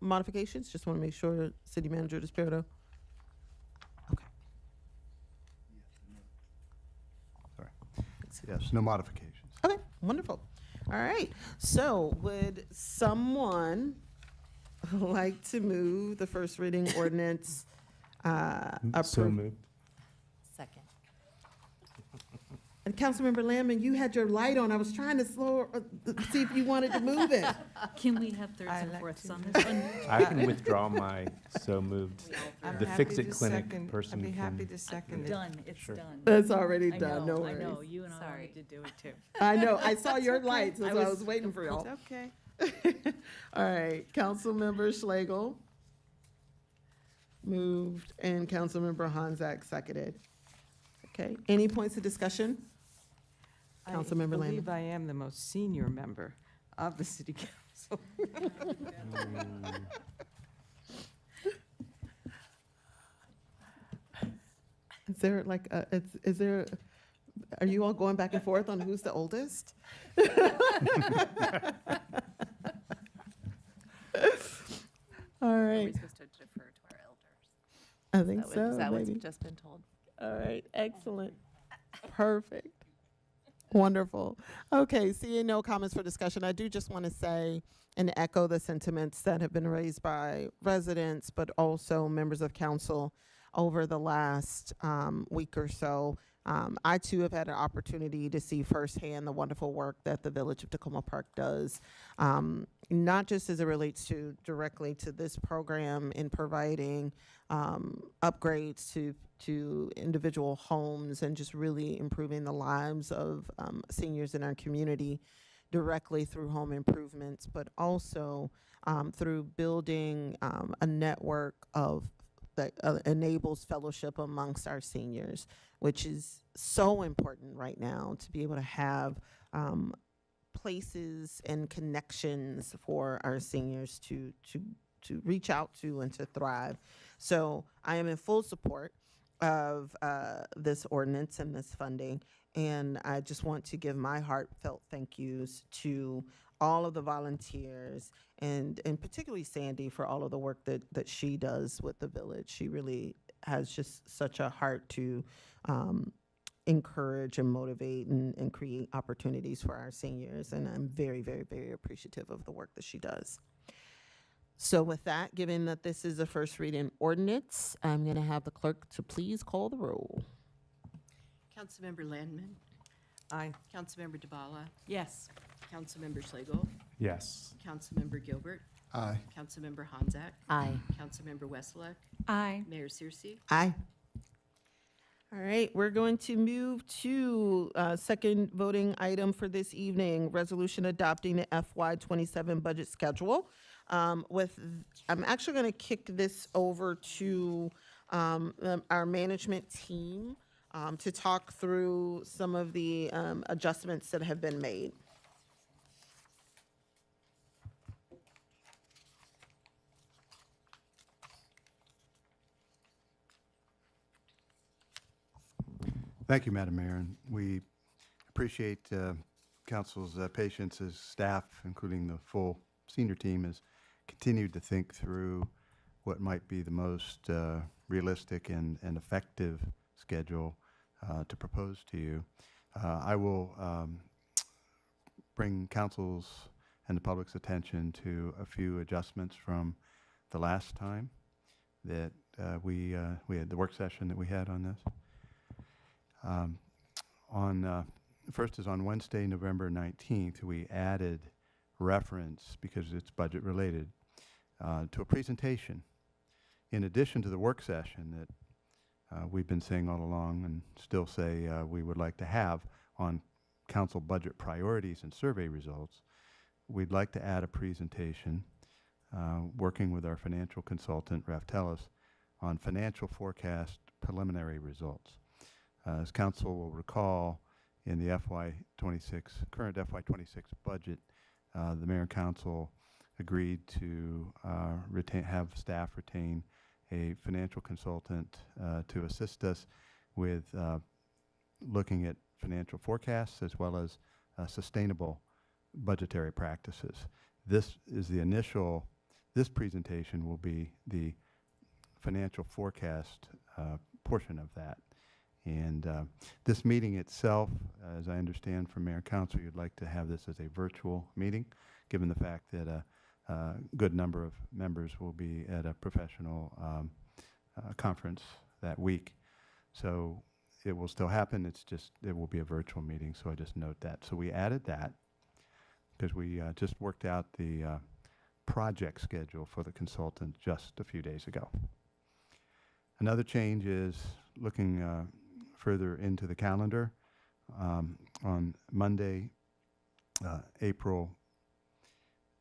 modifications, just want to make sure City Manager DeSpirito. Okay. Sorry. Yes, no modifications. Okay, wonderful. All right. So would someone like to move the first reading ordinance? So moved. Second. And Councilmember Lamb, you had your light on. I was trying to see if you wanted to move it. Can we have thirds and fourths on this one? I can withdraw my so moved. The Fix-It Clinic person I'd be happy can. to second it. Done, it's Sure. done. That's already I done, know, no I know, worries. you and I Sorry. wanted to do it too. I know, I saw your okay. lights, so I was waiting for y'all. It's okay. All right, Councilmember Schlegel moved and Councilmember Hanzak seconded. Okay, any points of discussion? Councilmember I believe Landman. I am the most senior member of the city council. Is there like, is there, are you all going back and forth on who's the oldest? All Are right, we supposed to defer to our elders? I think so, Is that what's maybe. just been told? All right, excellent. Perfect. Wonderful. Okay, seeing no comments for discussion, I do just want to say and echo the sentiments that have been raised by residents, but also members of council over the last week or so. I too have had an opportunity to see firsthand the wonderful work that the Village of Tacoma Park does, not just as it relates to directly to this program in providing upgrades to individual homes and just really improving the lives of seniors in our community directly through home improvements, but also through building a network of that enables fellowship amongst our seniors, which is so important right now to be able to have places and connections for our seniors to reach out to and to thrive. So I am in full support of this ordinance and this funding, and I just want to give my heartfelt thank yous to all of the volunteers and particularly Sandy for all of the work that she does with the village. She really has just such a heart to encourage and motivate and create opportunities for our seniors, and I'm very, very, very appreciative of the work that she does. So with that, given that this is a first reading ordinance, I'm going to have the clerk to please call the roll. Councilmember Landman. Aye. Councilmember DeBala. Yes. Councilmember Schlegel. Yes. Councilmember Gilbert. Aye. Councilmember Honzak. Aye. Councilmember Wesselek. Aye. Mayor Searcy. Aye. All right, we're going to move to second voting item for this evening, resolution adopting the FY27 budget schedule. I'm actually going to kick this over to our management team to talk through some of the adjustments that have been made. Thank you, Madam Mayor, and we appreciate council's patience as staff, including the full senior team, has continued to think through what might be the most realistic and effective schedule to propose to you. I will bring council's and the public's attention to a few adjustments from the last time that we had the work session that we had on this. First is on Wednesday, November 19th, we added reference, because it's budget related, to a presentation in addition to the work session that we've been saying all along and still say we would like to have on council budget priorities and survey results. We'd like to add a presentation working with our financial consultant, Raftellus, on financial forecast preliminary results. As council will recall, in the current FY26 budget, the mayor and council agreed to have staff retain a financial consultant to assist us with looking at financial forecasts as well as sustainable budgetary practices. This presentation will be the financial forecast portion of that. And this meeting itself, as I understand from Mayor and Council, you'd like to have this as a virtual meeting, given the fact that a good number of members will be at a professional conference that week. So it will still happen, it will be a virtual meeting, so I just note that. So we added that because we just worked out the project schedule for the consultant just a few days ago. Another change is looking further into the calendar. On Monday, April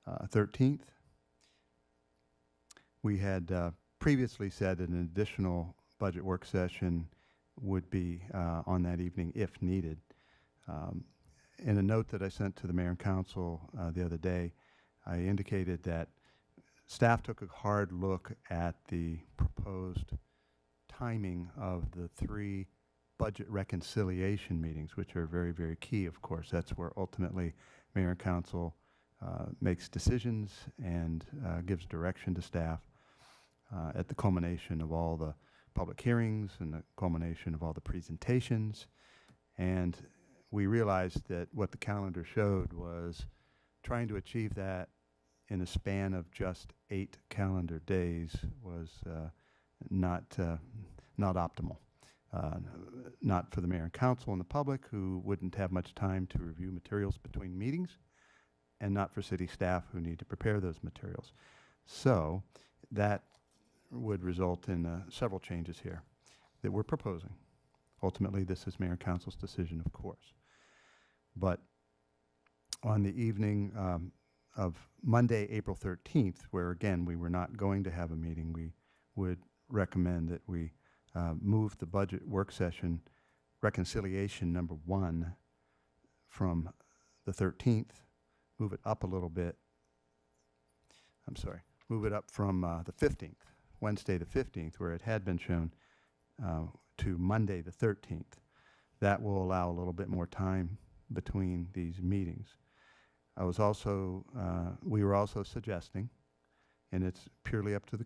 13th, we had previously said an additional budget work session would be on that evening if needed. In a note that I sent to the mayor and council the other day, I indicated that staff took a hard look at the proposed timing of the 3 budget reconciliation meetings, which are very, very key, of course. That's where ultimately mayor and council makes decisions and gives direction to staff at the culmination of all the public hearings and the culmination of all the presentations. And we realized that what the calendar showed was trying to achieve that in a span of just 8 calendar days was not optimal. Not for the mayor and council and the public, who wouldn't have much time to review materials between meetings, and not for city staff, who need to prepare those materials. So that would result in several changes here that we're proposing. Ultimately, this is mayor and council's decision, of course. But on the evening of Monday, April 13th, where again we were not going to have a meeting, we would recommend that we move the budget work session reconciliation number 1 from the 13th, move it up a little bit. I'm sorry, move it up from the 15th, Wednesday the 15th, where it had been shown, to Monday the 13th. That will allow a little bit more time between these meetings. I was also, we were also suggesting, and it's purely up to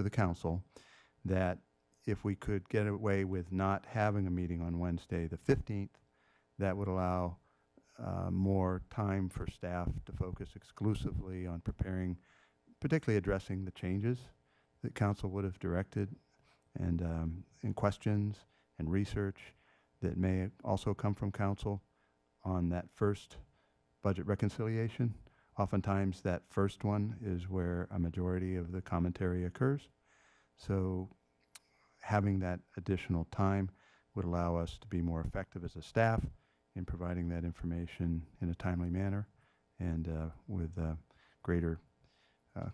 the council, that if we could get away with not having a meeting on Wednesday the 15th, that would allow more time for staff to focus exclusively on preparing, particularly addressing the changes that council would have directed, and questions and research that may also come from council on that first budget reconciliation. Oftentimes that first one is where a majority of the commentary occurs. So having that additional time would allow us to be more effective as a staff in providing that information in a timely manner and with greater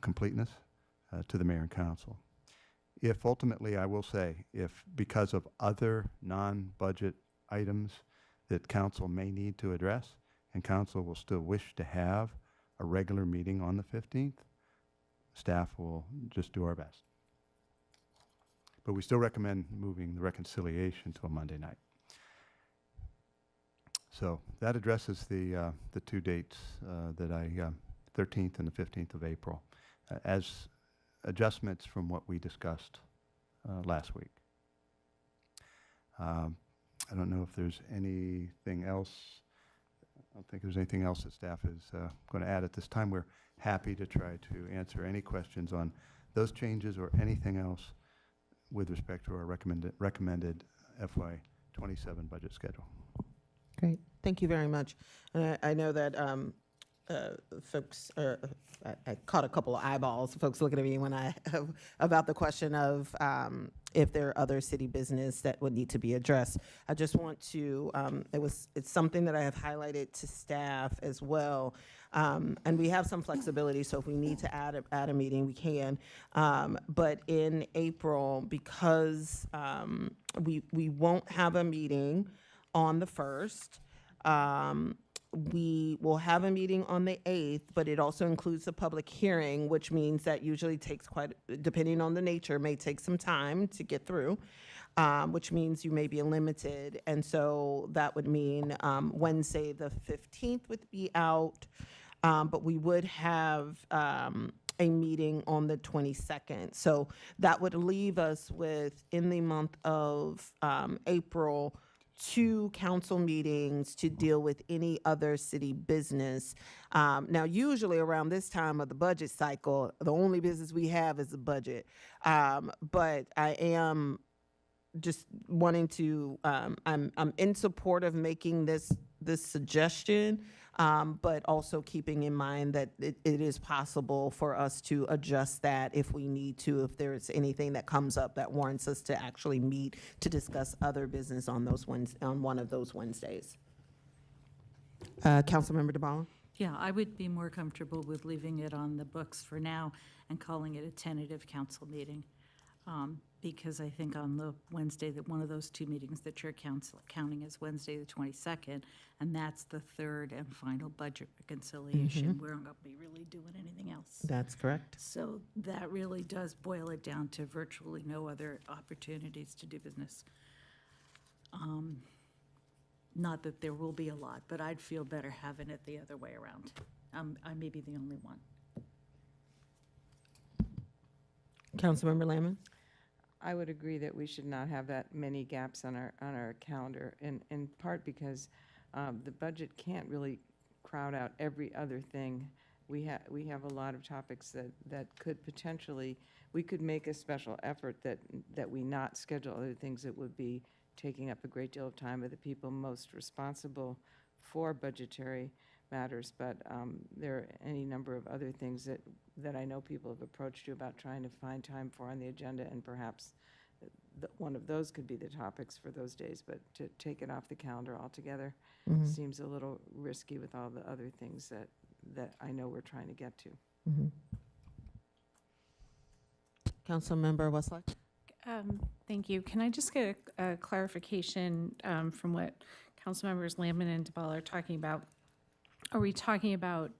completeness to the mayor and council. If ultimately, I will say, if because of other non-budget items that council may need to address, and council will still wish to have a regular meeting on the 15th, staff will just do our best. But we still recommend moving the reconciliation to a Monday night. So that addresses the 2 dates that 13th and the 15th of April, as adjustments from what we discussed last week. I don't know if there's anything else. I don't think there's anything else that staff is going to add at this time. We're happy to try to answer any questions on those changes or anything else with respect to our recommended FY27 budget schedule. Great, thank you very much. And I know that folks, I caught a couple of eyeballs, folks looking at me when about the question of if there are other city business that would need to be addressed. I just want to, it's something that I have highlighted to staff as well. And we have some flexibility, so if we need to add a meeting, we can. But in April, because we won't have a meeting on the 1st, we will have a meeting on the 8th, but it also includes a public hearing, which means that usually takes depending on the nature, may take some time to get through, which means you may be limited. And so that would mean Wednesday the 15th would be out, but we would have a meeting on the 22nd. So that would leave us with, in the month of April, 2 council meetings to deal with any other city business. Now, usually around this time of the budget cycle, the only business we have is the budget. But I am just wanting to, I'm in support of making this suggestion, but also keeping in mind that it is possible for us to adjust that if we need to, if there's anything that comes up that warrants us to actually meet to discuss other business on one of those Wednesdays. Councilmember DeBala? Yeah, I would be more comfortable with leaving it on the books for now and calling it a tentative council meeting. because I think on the Wednesday, that one of those two meetings that you're counting is Wednesday, the 22nd, and that's the third and final budget reconciliation. We're not going to be really doing anything else. That's correct. So that really does boil it down to virtually no other opportunities to do business. Not that there will be a lot, but I'd feel better having it the other way around. I may be the only one. Councilmember Lamon? I would agree that we should not have that many gaps on our calendar, in part because the budget can't really crowd out every other thing. We have a lot of topics that could potentially, we could make a special effort that we not schedule other things that would be taking up a great deal of time of the people most responsible for budgetary matters, but there are any number of other things that I know people have approached you about trying to find time for on the agenda, and perhaps one of those could be the topics for those days, but to take it off the calendar altogether seems a little risky with all the other things that I know we're trying to get to. Councilmember Westlake? Thank you. Can I just get a clarification from what Councilmembers Lamon and DeBall are talking about? Are we talking about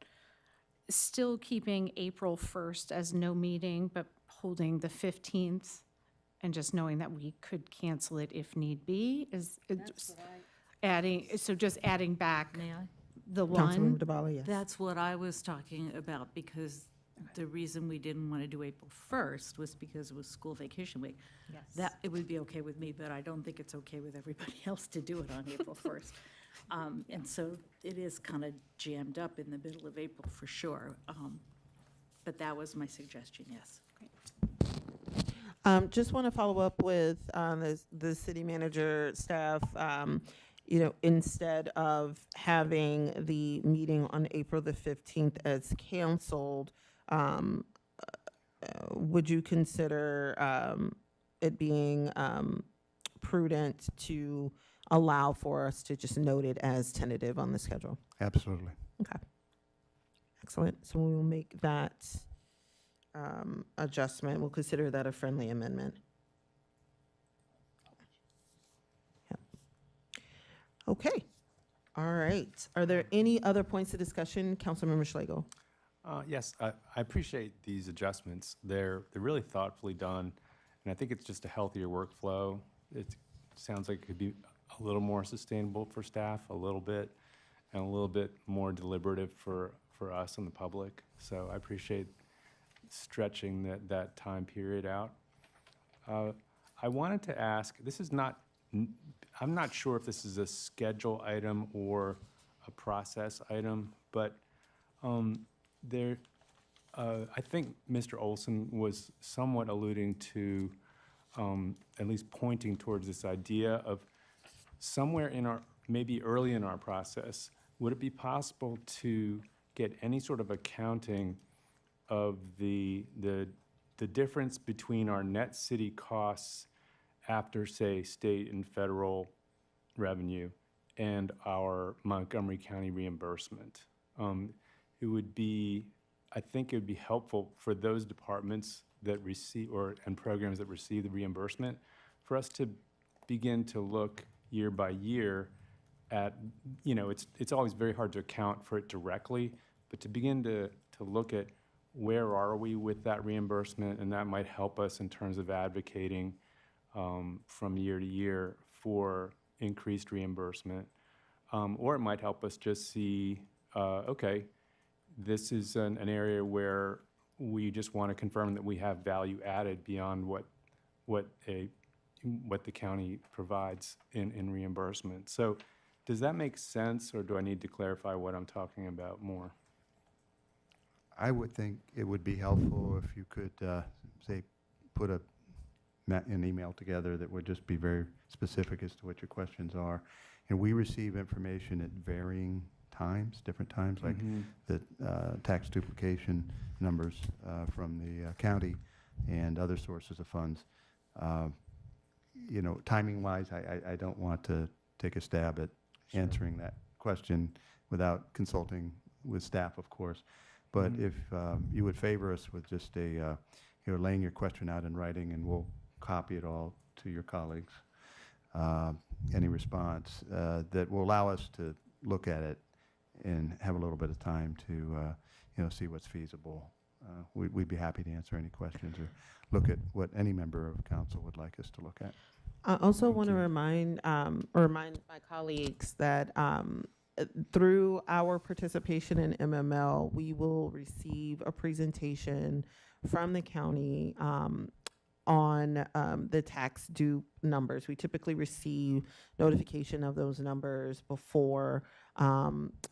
still keeping April 1st as no meeting, but holding the 15th and just knowing that we could cancel it if need be? Is it just just adding back the one? Councilmember DeBala, yes. That's what I was talking about, because the reason we didn't want to do April 1st was because it was school vacation week. Yes. That, it would be okay with me, but I don't think it's okay with everybody else to do it on April 1st. And so it is kind of jammed up in the middle of April for sure. But that was my suggestion, yes. Just want to follow up with the city manager staff. Instead of having the meeting on April the 15th as canceled, would you consider it being prudent to allow for us to just note it as tentative on the schedule? Absolutely. Okay. Excellent. So we will make that adjustment. We'll consider that a friendly amendment. Yep. Okay. All right. Are there any other points of discussion? Councilmember Schlegel. Yes, I appreciate these adjustments. They're really thoughtfully done, and I think it's just a healthier workflow. It sounds like it could be a little more sustainable for staff, a little bit, and a little bit more deliberative for us and the public. So I appreciate stretching that time period out. I wanted to ask, this is not, I'm not sure if this is a schedule item or a process item, but I think Mr. Olson was somewhat alluding to, at least pointing towards this idea of somewhere in our, maybe early in our process, would it be possible to get any sort of accounting of the difference between our net city costs after, say, state and federal revenue and our Montgomery County reimbursement? It would be, I think it would be helpful for those departments that receive, and programs that receive the reimbursement, for us to begin to look year by year at, it's always very hard to account for it directly, but to begin to look at where are we with that reimbursement, and that might help us in terms of advocating from year to year for increased reimbursement. Or it might help us just see, okay, this is an area where we just want to confirm that we have value added beyond what the county provides in reimbursement. So does that make sense, or do I need to clarify what I'm talking about more? I would think it would be helpful if you could, say, put an email together that would just be very specific as to what your questions are. And we receive information at varying times, different times, like the tax duplication numbers from the county and other sources of funds. Timing-wise, I don't want to take a stab at answering that question without consulting with staff, of course. But if you would favor us with just laying your question out in writing, and we'll copy it all to your colleagues. Any response that will allow us to look at it and have a little bit of time to, see what's feasible. We'd be happy to answer any questions or look at what any member of council would like us to look at. I also want to remind my colleagues that through our participation in MML, we will receive a presentation from the county on the tax due numbers. We typically receive notification of those numbers before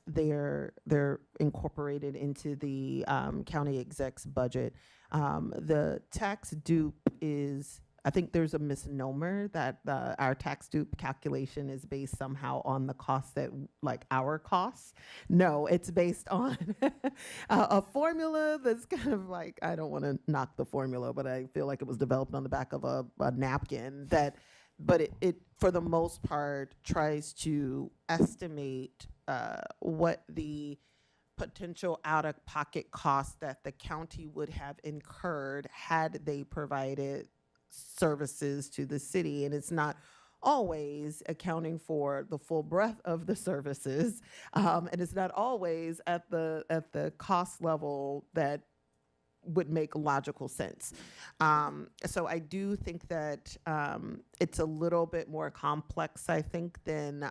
they're incorporated into the county exec's budget. The tax dupe is, I think there's a misnomer that our tax dupe calculation is based somehow on the cost that, like our costs. No, it's based on a formula that's kind of like, I don't want to knock the formula, but I feel like it was developed on the back of a napkin but it for the most part tries to estimate what the potential out-of-pocket costs that the county would have incurred had they provided services to the city. And it's not always accounting for the full breadth of the services, and it's not always at the cost level that would make logical sense. So I do think that it's a little bit more complex, I think, than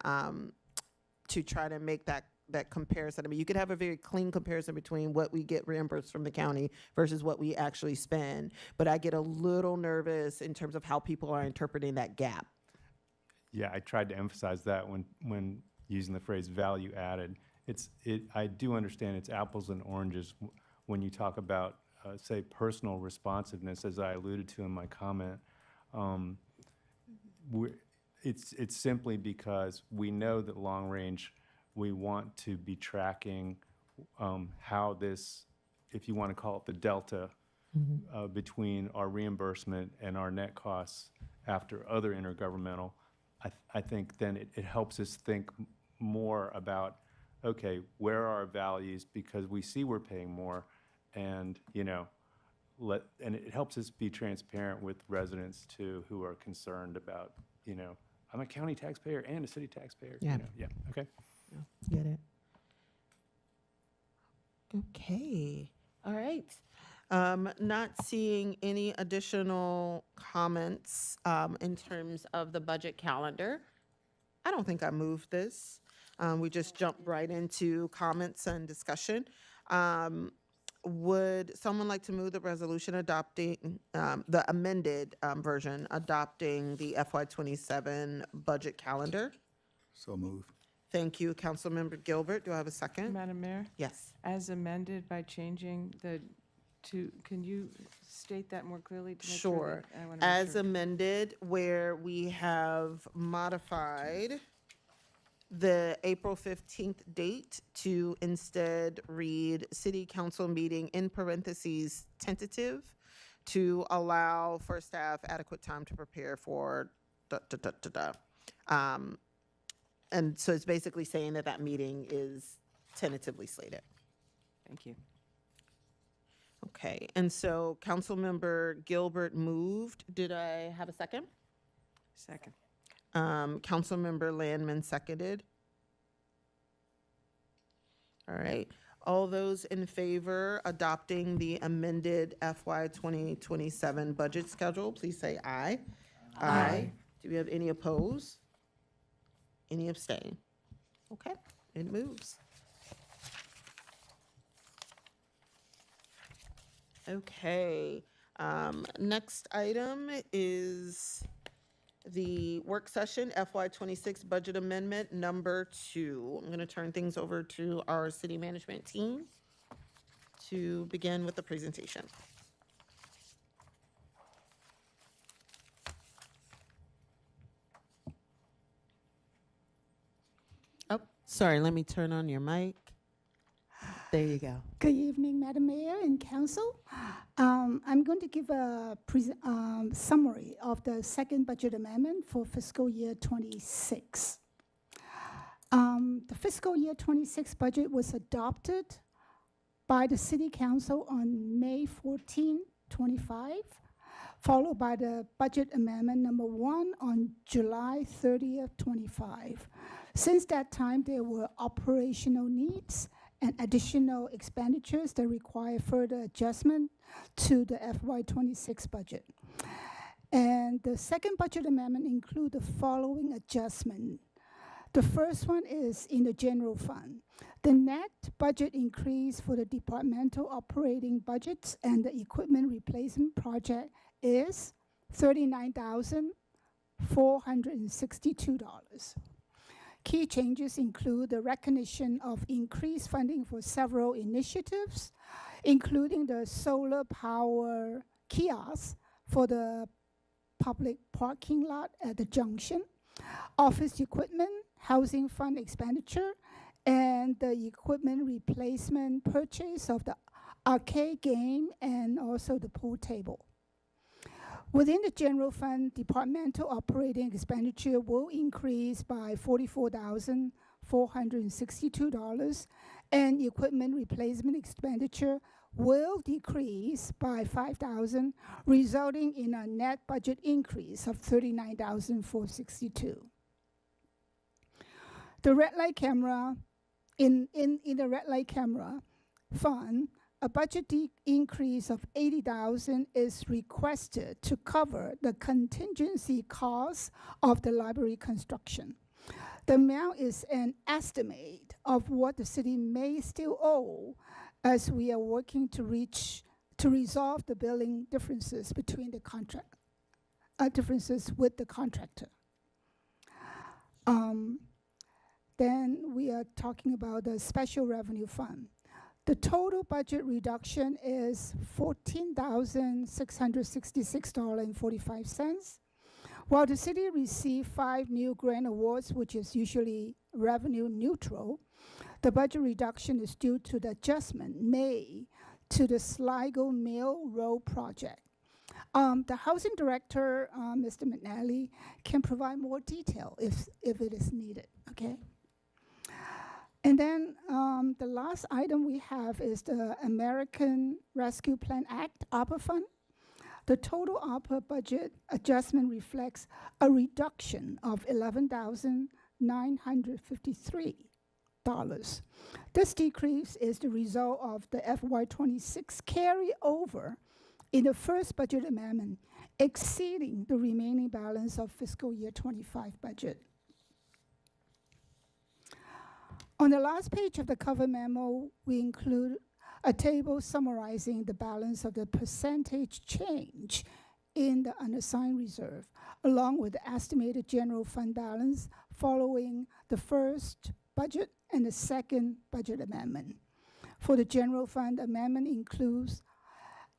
to try to make that comparison. I mean, you could have a very clean comparison between what we get reimbursed from the county versus what we actually spend, but I get a little nervous in terms of how people are interpreting that gap. Yeah, I tried to emphasize that when using the phrase value added. I do understand it's apples and oranges when you talk about, say, personal responsiveness, as I alluded to in my comment. It's simply because we know that long range, we want to be tracking how this, if you want to call it the delta, between our reimbursement and our net costs after other intergovernmental. I think then it helps us think more about, okay, where are our values, because we see we're paying more, and and it helps us be transparent with residents too, who are concerned about, I'm a county taxpayer and a city taxpayer. Yeah. Yeah. Okay. Get it? Okay. All right. Not seeing any additional comments in terms of the budget calendar. I don't think I moved this. We just jumped right into comments and discussion. Would someone like to move the resolution adopting the amended version, adopting the FY27 budget calendar? So moved. Thank you, Councilmember Gilbert. Do I have a second? Madam Mayor? Yes. As amended by changing can you state that more clearly to make Sure. that I wanna make As sure. amended, where we have modified the April 15th date to instead read city council meeting in parentheses tentative to allow for staff adequate time to prepare for and so it's basically saying that meeting is tentatively slated. Thank you. Okay, and so Councilmember Gilbert moved. Did I have a second? Second. Councilmember Landman seconded. All right. All those in favor adopting the amended FY 2027 budget schedule, please say aye. Aye. Do we have any opposed? Any abstain? Okay, it moves. Okay, next item is the work session, FY26 budget amendment number 2. I'm going to turn things over to our city management team to begin with the presentation. Oh, sorry, let me turn on your mic. There you go. Good evening, Madam Mayor and Council. I'm going to give a summary of the second budget amendment for fiscal year 26. The fiscal year 26 budget was adopted by the City Council on May 14, 25. followed by the budget amendment number 1 on July 30th, 25. Since that time, there were operational needs and additional expenditures that require further adjustment to the FY26 budget. And the second budget amendment include the following adjustment. The first one is in the general fund. The net budget increase for the departmental operating budgets and the equipment replacement project is $39,462. Key changes include the recognition of increased funding for several initiatives, including the solar power kiosks for the public parking lot at the junction, office equipment, housing fund expenditure, and the equipment replacement purchase of the arcade game and also the pool table. Within the general fund, departmental operating expenditure will increase by $44,462, and equipment replacement expenditure will decrease by $5,000, resulting in a net budget increase of $39,462. The red light camera, in the red light camera fund, a budget increase of $80,000 is requested to cover the contingency costs of the library construction. The amount is an estimate of what the city may still owe as we are working to resolve the billing differences between the differences with the contractor. Then we are talking about the special revenue fund. The total budget reduction is $14,666.45. While the city received 5 new grant awards, which is usually revenue neutral, the budget reduction is due to the adjustment made to the Sligo Mill Road project. The housing director, Mr. McNally, can provide more detail if it is needed, okay? And then the last item we have is the American Rescue Plan Act, ARPA fund. The total ARPA budget adjustment reflects a reduction of $11,953. This decrease is the result of the FY26 carryover in the first budget amendment, exceeding the remaining balance of fiscal year 25 budget. On the last page of the cover memo, we include a table summarizing the balance of the percentage change in the unassigned reserve, along with the estimated general fund balance following the first budget and the second budget amendment. For the general fund, amendment includes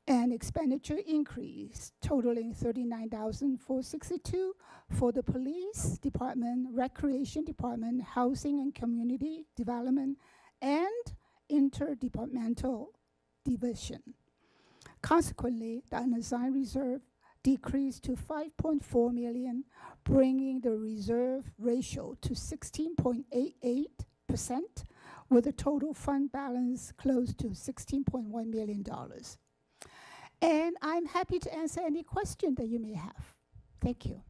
an expenditure increase totaling $39,462 for the police department, recreation department, housing and community development, and interdepartmental division. Consequently, the unassigned reserve decreased to $5.4 million, bringing the reserve ratio to 16.88%, with a total fund balance close to $16.1 million. And I'm happy to answer any question that you may have. Thank you.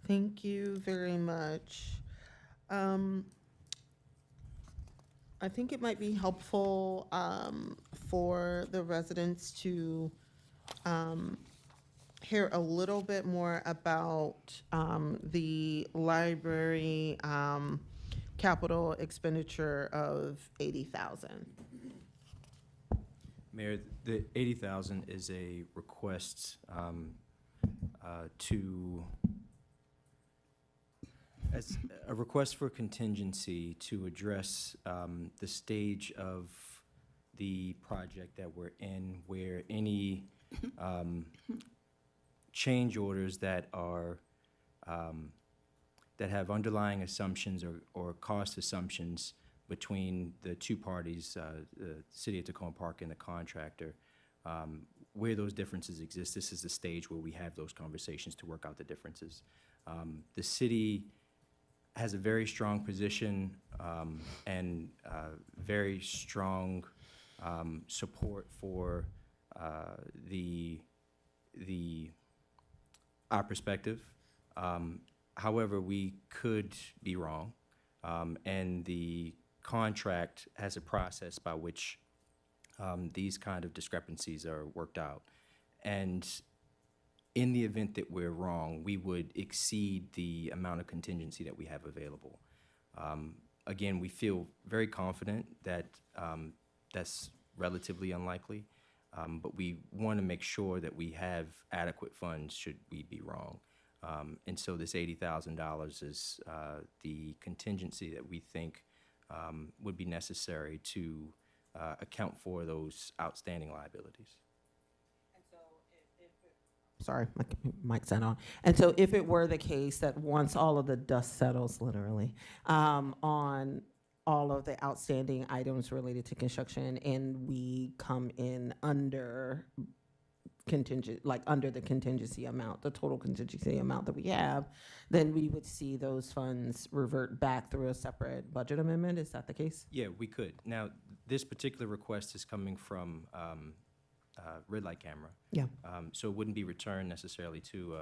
Thank you very much. I think it might be helpful for the residents to hear a little bit more about the library capital expenditure of $80,000. Mayor, the $80,000 is a request as a request for contingency to address the stage of the project that we're in, where any change orders that are that have underlying assumptions or cost assumptions between the two parties, the City of Tacoma Park and the contractor, where those differences exist. This is the stage where we have those conversations to work out the differences. The city has a very strong position and very strong support for the our perspective. However, we could be wrong, and the contract has a process by which these kind of discrepancies are worked out. And in the event that we're wrong, we would exceed the amount of contingency that we have available. Again, we feel very confident that that's relatively unlikely, but we want to make sure that we have adequate funds should we be wrong. And so this $80,000 is the contingency that we think would be necessary to account for those outstanding liabilities. Sorry, my mic's not on. And so if it were the case that once all of the dust settles, literally, on all of the outstanding items related to construction and we come in under under the contingency amount, the total contingency amount that we have, then we would see those funds revert back through a separate budget amendment. Is that the case? Yeah, we could. Now, this particular request is coming from red light camera. Yeah. So it wouldn't be returned necessarily to,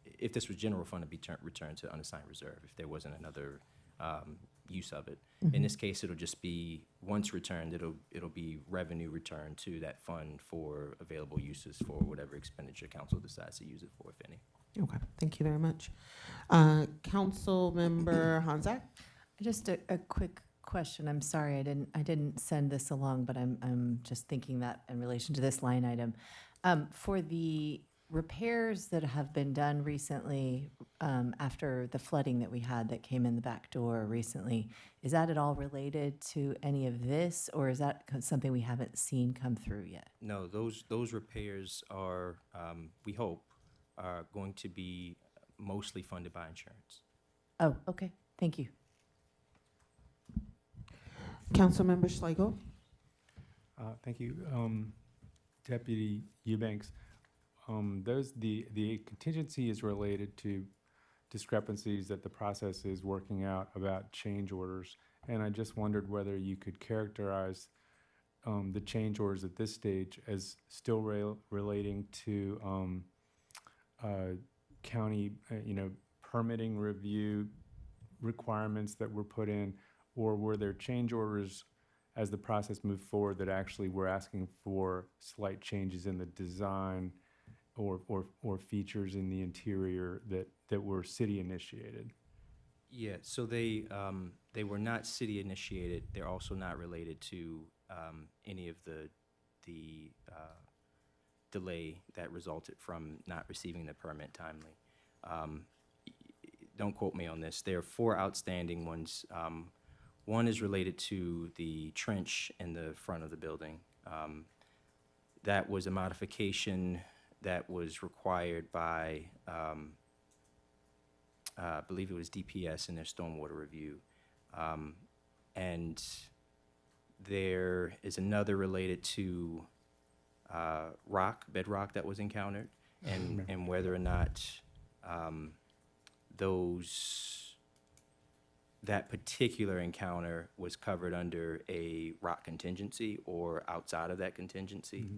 if this was general fund, it'd be returned to unassigned reserve if there wasn't another use of it. In this case, it'll just be, once returned, it'll be revenue returned to that fund for available uses for whatever expenditure council decides to use it for, if any. Okay, thank you very much. Council Member Hanzak? Just a quick question. I'm sorry, I didn't send this along, but I'm just thinking that in relation to this line item. For the repairs that have been done recently after the flooding that we had that came in the back door recently, is that at all related to any of this, or is that something we haven't seen come through yet? No, those repairs are, we hope, are going to be mostly funded by insurance. Oh, okay. Thank you. Councilmember Schlegel? Thank you. Deputy Eubanks, the contingency is related to discrepancies that the process is working out about change orders. And I just wondered whether you could characterize the change orders at this stage as still relating to county, permitting review requirements that were put in, or were there change orders as the process moved forward that actually were asking for slight changes in the design or features in the interior that were city initiated? Yeah, so they were not city initiated. They're also not related to any of the delay that resulted from not receiving the permit timely. Don't quote me on this. There are 4 outstanding ones. One is related to the trench in the front of the building. That was a modification that was required by, I believe it was DPS in their stormwater review. And there is another related to bedrock that was encountered, and whether or not that particular encounter was covered under a rock contingency or outside of that contingency.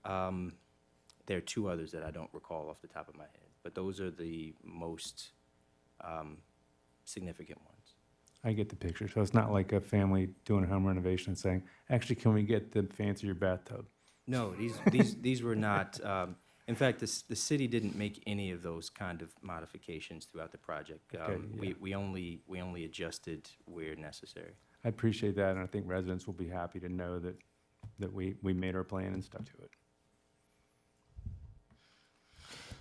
There are 2 others that I don't recall off the top of my head, but those are the most significant ones. I get the picture. So it's not like a family doing a home renovation and saying, actually, can we get the fancier bathtub? No, these were not. In fact, the city didn't make any of those kind of modifications throughout the project. Okay, yeah. We only adjusted where necessary. I appreciate that, and I think residents will be happy to know that we made our plan and stuck to it.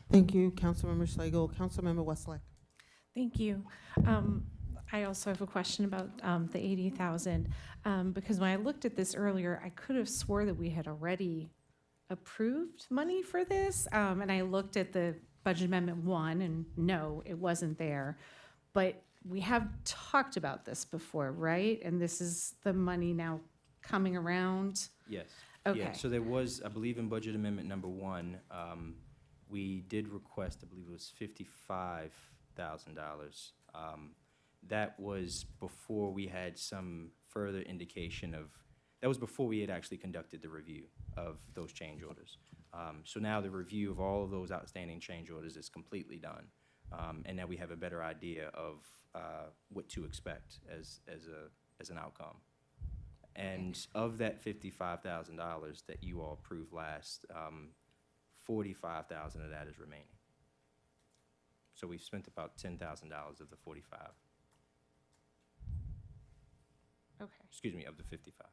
Thank you, Councilmember Schlegel. Councilmember Westlake? Thank you. I also have a question about the 80,000, because when I looked at this earlier, I could have swore that we had already approved money for this, and I looked at the Budget Amendment 1, and no, it wasn't there. But we have talked about this before, right? And this is the money now coming around? Yes. Okay. Yeah, so there was, I believe in Budget Amendment number 1, we did request, I believe it was $55,000. That was before we had some further indication of, that was before we had actually conducted the review of those change orders. So now the review of all of those outstanding change orders is completely done. And now we have a better idea of what to expect as an outcome. And of that $55,000 that you all approved last, $45,000 of that is remaining. So we've spent about $10,000 of the 45. Okay. Excuse me, of the 55.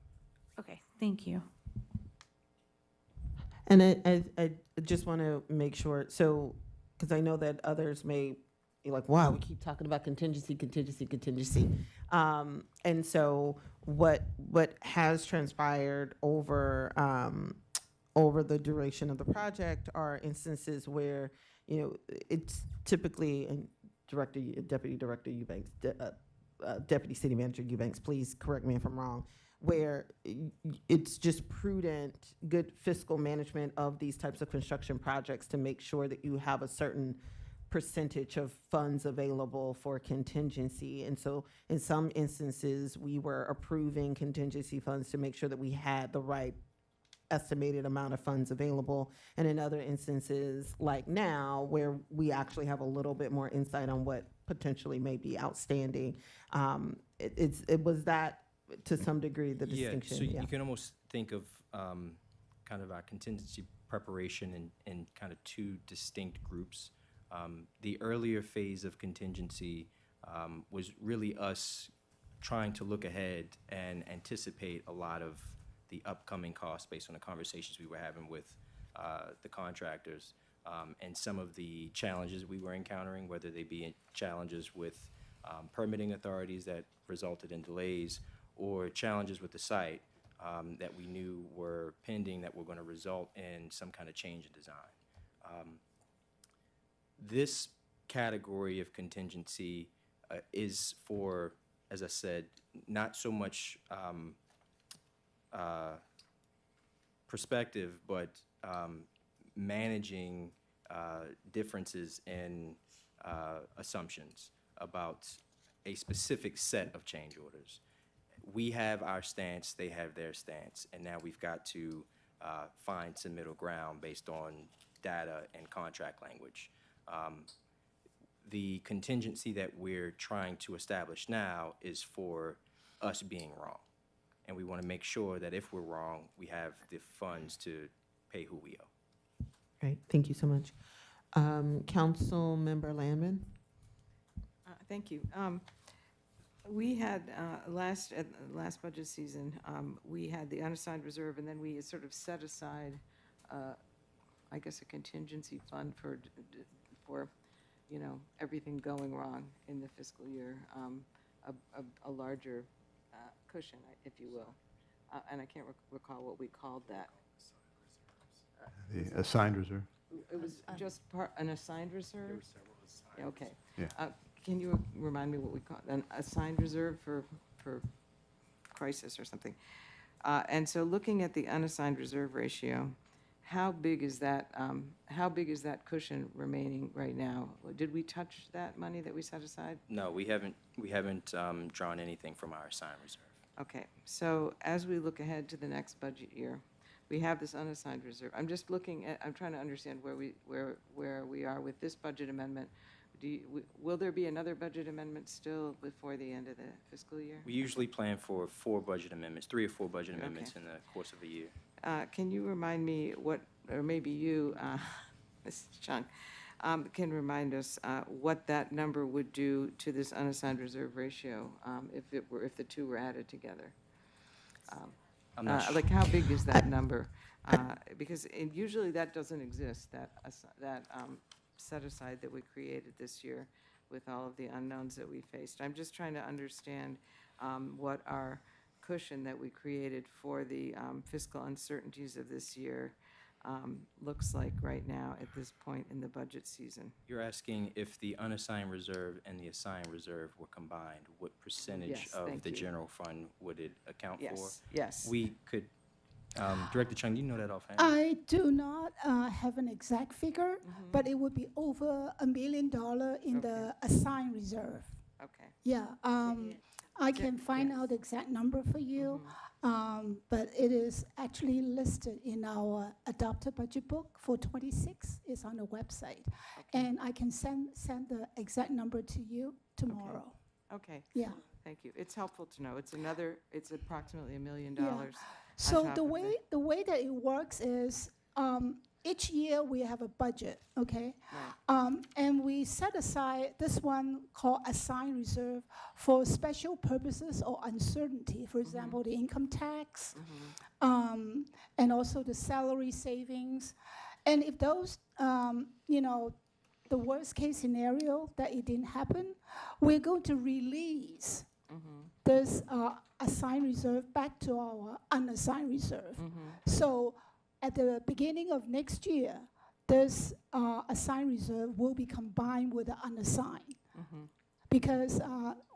Okay, thank you. And I just want to make sure, so, because I know that others may be like, wow, we keep talking about contingency. And so what has transpired over the duration of the project are instances where, it's typically, and Deputy Director Eubanks, Deputy City Manager Eubanks, please correct me if I'm wrong, where it's just prudent, good fiscal management of these types of construction projects to make sure that you have a certain percentage of funds available for contingency. And so in some instances, we were approving contingency funds to make sure that we had the right estimated amount of funds available. And in other instances, like now, where we actually have a little bit more insight on what potentially may be outstanding, it was that to some degree the distinction. Yeah, so you can almost think of kind of our contingency preparation in kind of two distinct groups. The earlier phase of contingency was really us trying to look ahead and anticipate a lot of the upcoming costs based on the conversations we were having with the contractors and some of the challenges we were encountering, whether they be challenges with permitting authorities that resulted in delays or challenges with the site that we knew were pending that were going to result in some kind of change in design. This category of contingency is for, as I said, not so much perspective, but managing differences in assumptions about a specific set of change orders. We have our stance, they have their stance, and now we've got to find some middle ground based on data and contract language. The contingency that we're trying to establish now is for us being wrong. And we want to make sure that if we're wrong, we have the funds to pay who we owe. Right, thank you so much. Council Member Landman? Thank you. We had last budget season, we had the unassigned reserve, and then we had sort of set aside, I guess, a contingency fund for everything going wrong in the fiscal year, a larger cushion, if you will. And I can't recall what we called that. The assigned reserve? It was just an assigned reserve? There were several assigned. Yeah, okay. Yeah. Can you remind me what we call an assigned reserve for crisis or something? And so looking at the unassigned reserve ratio, how big is that cushion remaining right now? Did we touch that money that we set aside? No, we haven't drawn anything from our assigned reserve. Okay, so as we look ahead to the next budget year, we have this unassigned reserve. I'm just looking at, I'm trying to understand where we are with this budget amendment. Will there be another budget amendment still before the end of the fiscal year? We usually plan for 3 or 4 budget amendments in the course of a year. Can you remind me what, or maybe you, Mrs. Chung, can remind us what that number would do to this unassigned reserve ratio if the two were added together? I'm not sure. Like, how big is that number? Because usually that doesn't exist, that set aside that we created this year with all of the unknowns that we faced. I'm just trying to understand what our cushion that we created for the fiscal uncertainties of this year looks like right now at this point in the budget season. You're asking if the unassigned reserve and the assigned reserve were combined, what percentage Yes, of thank the you. general fund would it account for? Yes. We could, Director Chung, do you know that offhand? I do not have an exact figure, but it would be over $1 million in the assigned reserve. Okay. Yeah, I can find out the exact number for you, but it is actually listed in our adopted budget book for 26. It's on the website. And I can send the exact number to you tomorrow. Okay. Yeah. Thank you. It's helpful to know. It's approximately $1 million. Yeah. on So top the of way that it works is each year we have a budget, okay? And we set aside this one called assigned reserve for special purposes or uncertainty. For example, the income tax, and also the salary savings. And if those, the worst case scenario that it didn't happen, we're going to release this assigned reserve back to our unassigned reserve. So at the beginning of next year, this assigned reserve will be combined with the unassigned. Because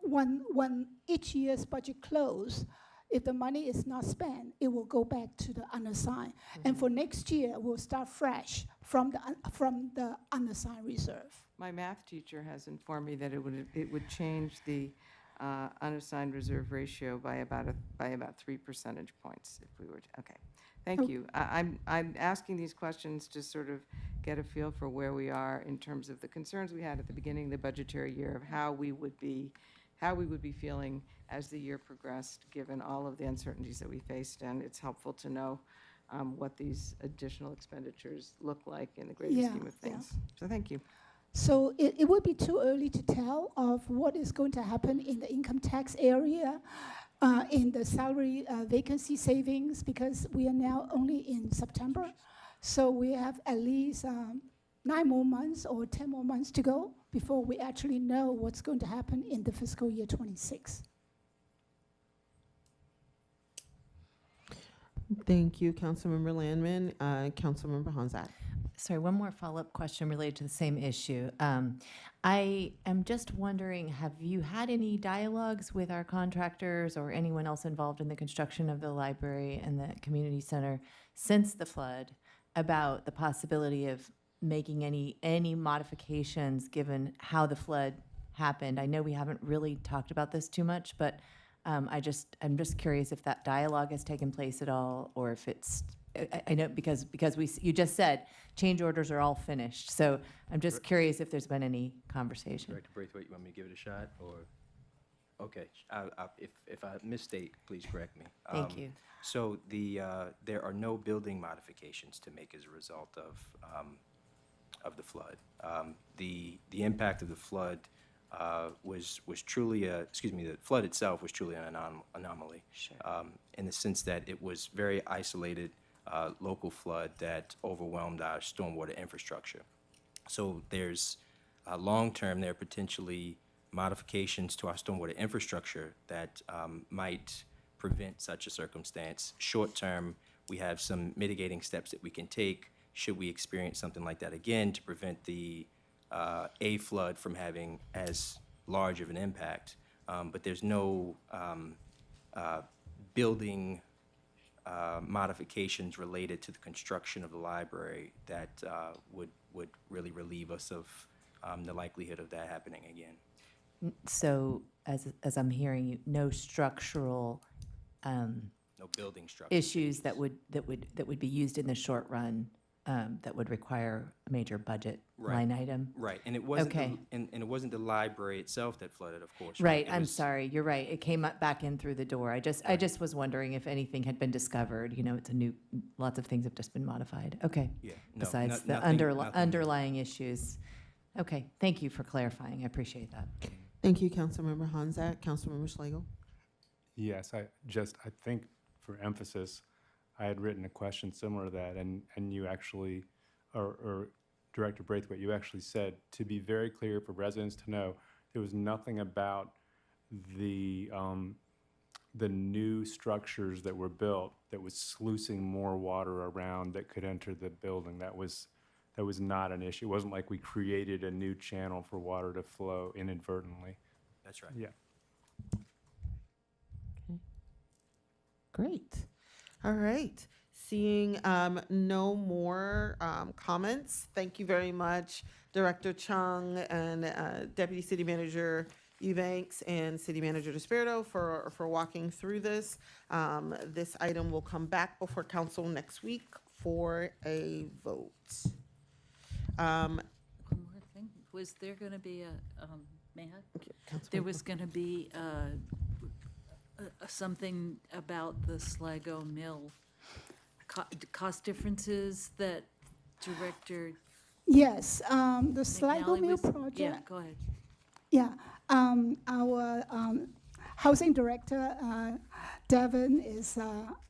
when each year's budget close, if the money is not spent, it will go back to the unassigned. And for next year, we'll start fresh from the unassigned reserve. My math teacher has informed me that it would change the unassigned reserve ratio by about 3 percentage points if we were to, okay. Thank you. I'm asking these questions to sort of get a feel for where we are in terms of the concerns we had at the beginning of the budgetary year of how we would be feeling as the year progressed, given all of the uncertainties that we faced. And it's helpful to know what these additional expenditures look like in the greater scheme of things. So thank you. So it would be too early to tell of what is going to happen in the income tax area, in the salary vacancy savings, because we are now only in September. So we have at least 9 more months or 10 more months to go before we actually know what's going to happen in the fiscal year 26. Thank you, Councilmember Landman. Councilmember Honzak. Sorry, one more follow-up question related to the same issue. I am just wondering, have you had any dialogues with our contractors or anyone else involved in the construction of the library and the community center since the flood about the possibility of making any modifications given how the flood happened? I know we haven't really talked about this too much, but I'm just curious if that dialogue has taken place at all, or if it's, I know because you just said change orders are all finished. So I'm just curious if there's been any conversation. Director Braithwaite, you want me to give it a shot, or? Okay, if I misstate, please correct me. Thank you. So there are no building modifications to make as a result of the flood. The impact of the flood was truly the flood itself was truly an anomaly. Sure. In the sense that it was very isolated local flood that overwhelmed our stormwater infrastructure. So there's long-term, there are potentially modifications to our stormwater infrastructure that might prevent such a circumstance. Short-term, we have some mitigating steps that we can take should we experience something like that again to prevent the a flood from having as large of an impact. But there's no building modifications related to the construction of the library that would really relieve us of the likelihood of that happening again. So as I'm hearing you, no structural No building structure issues that would be used in the short run that would require a major budget line item? Right, and it wasn't Okay. and it wasn't the library itself that flooded, of course. Right, It I'm was- sorry, you're right. It came up back in through the door. I just was wondering if anything had been discovered. You know, it's lots of things have just been modified. Okay. Yeah, no, Besides the nothing- underlying issues. Okay, thank you for clarifying. I appreciate that. Thank you, Councilmember Honzak. Councilmember Schlegel. Yes, I think for emphasis, I had written a question similar to that, and you actually, or Director Braithwaite, you actually said, to be very clear for residents to know, there was nothing about the new structures that were built that was sluicing more water around that could enter the building. That was not an issue. It wasn't like we created a new channel for water to flow inadvertently. That's right. Yeah. Great. All right. Seeing no more comments, thank you very much, Director Chung and Deputy City Manager Eubanks and City Manager DeSpirito for walking through this. This item will come back before council next week for a vote. One more thing, was there going to be Matt? There was going to be something about the Sligo Mill cost differences that Director Yes, the Sligo McNally Mill was- project. Yeah, go ahead. Yeah, our housing director, Devin, is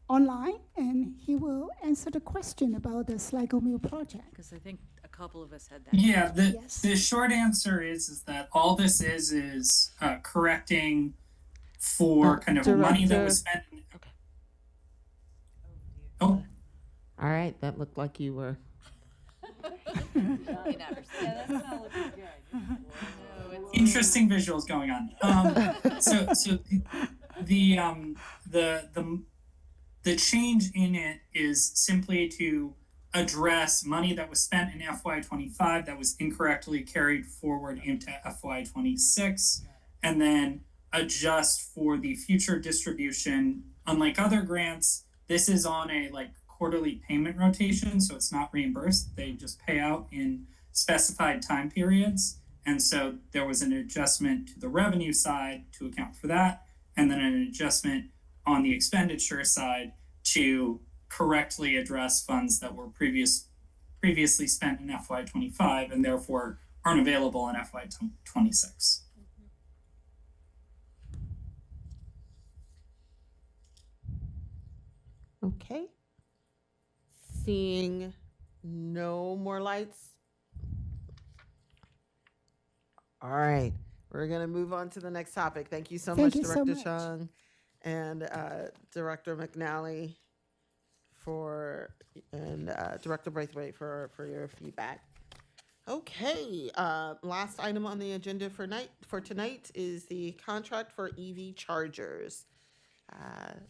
online, and he will answer the question about the Sligo Mill project. Because I think a couple of us had that. Yeah, the short answer is that all this is correcting for kind of money that was spent. Oh, All right, that looked like you were. interesting visuals going on. So the change in it is simply to address money that was spent in FY25 that was incorrectly carried forward into FY26, and then adjust for the future distribution. Unlike other grants, this is on a quarterly payment rotation, so it's not reimbursed. They just pay out in specified time periods. And so there was an adjustment to the revenue side to account for that, and then an adjustment on the expenditure side to correctly address funds that were previously spent in FY25 and therefore aren't available in FY26. Okay. Seeing no more lights. All right, we're gonna move on to the next topic. Thank you so Thank much, you so Director much. Chung and Director McNally and Director Braithwaite for your feedback. Okay, last item on the agenda for tonight is the contract for EV chargers.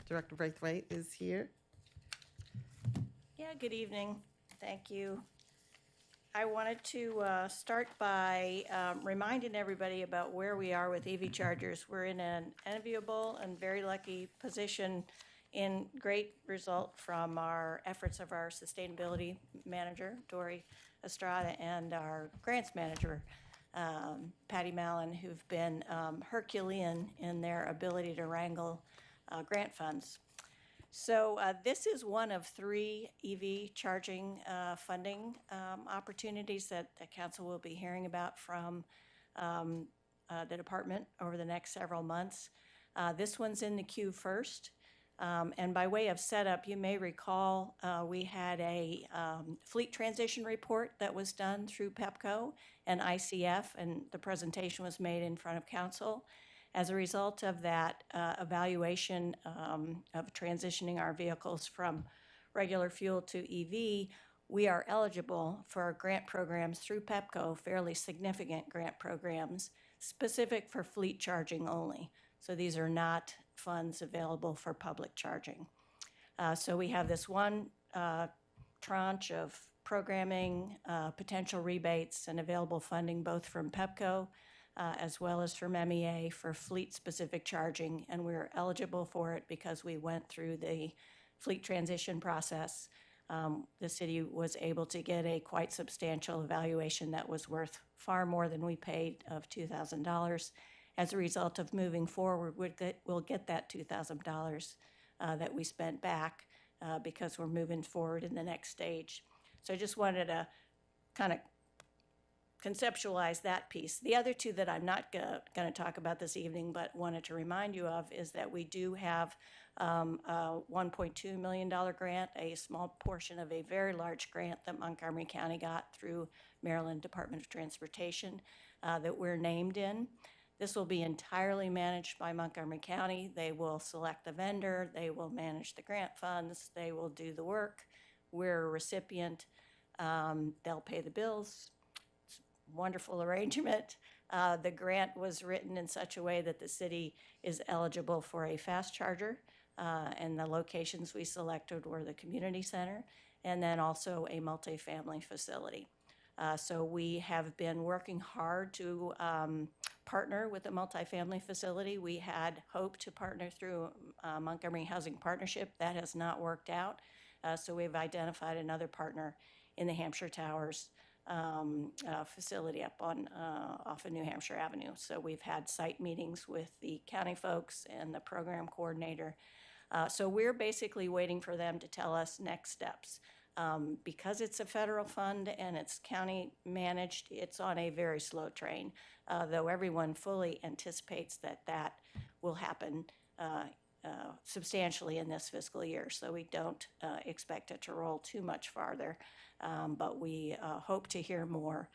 Director Braithwaite is here. Yeah, good evening. Thank you. I wanted to start by reminding everybody about where we are with EV chargers. We're in an enviable and very lucky position in great result from our efforts of our sustainability manager, Dory Estrada, and our grants manager, Patty Mallon, who've been Herculean in their ability to wrangle grant funds. So this is one of 3 EV charging funding opportunities that the council will be hearing about from the department over the next several months. This one's in the queue first. And by way of setup, you may recall we had a fleet transition report that was done through PEPCO and ICF, and the presentation was made in front of council. As a result of that evaluation of transitioning our vehicles from regular fuel to EV, we are eligible for grant programs through PEPCO, fairly significant grant programs, specific for fleet charging only. So these are not funds available for public charging. So we have this one tranche of programming, potential rebates, and available funding both from PEPCO as well as from MEA for fleet-specific charging, and we're eligible for it because we went through the fleet transition process. The city was able to get a quite substantial evaluation that was worth far more than we paid of $2,000. As a result of moving forward, we'll get that $2,000 that we spent back because we're moving forward in the next stage. So I just wanted to kind of conceptualize that piece. The other 2 that I'm not going to talk about this evening, but wanted to remind you of, is that we do have a $1.2 million grant, a small portion of a very large grant that Montgomery County got through Maryland Department of Transportation that we're named in. This will be entirely managed by Montgomery County. They will select the vendor, they will manage the grant funds, they will do the work. We're a recipient, they'll pay the bills. Wonderful arrangement. The grant was written in such a way that the city is eligible for a fast charger, and the locations we selected were the community center and then also a multifamily facility. So we have been working hard to partner with a multifamily facility. We had hoped to partner through Montgomery Housing Partnership. That has not worked out. So we've identified another partner in the Hampshire Towers facility up on off of New Hampshire Avenue. So we've had site meetings with the county folks and the program coordinator. So we're basically waiting for them to tell us next steps. Because it's a federal fund and it's county managed, it's on a very slow train, though everyone fully anticipates that that will happen substantially in this fiscal year. So we don't expect it to roll too much farther, but we hope to hear more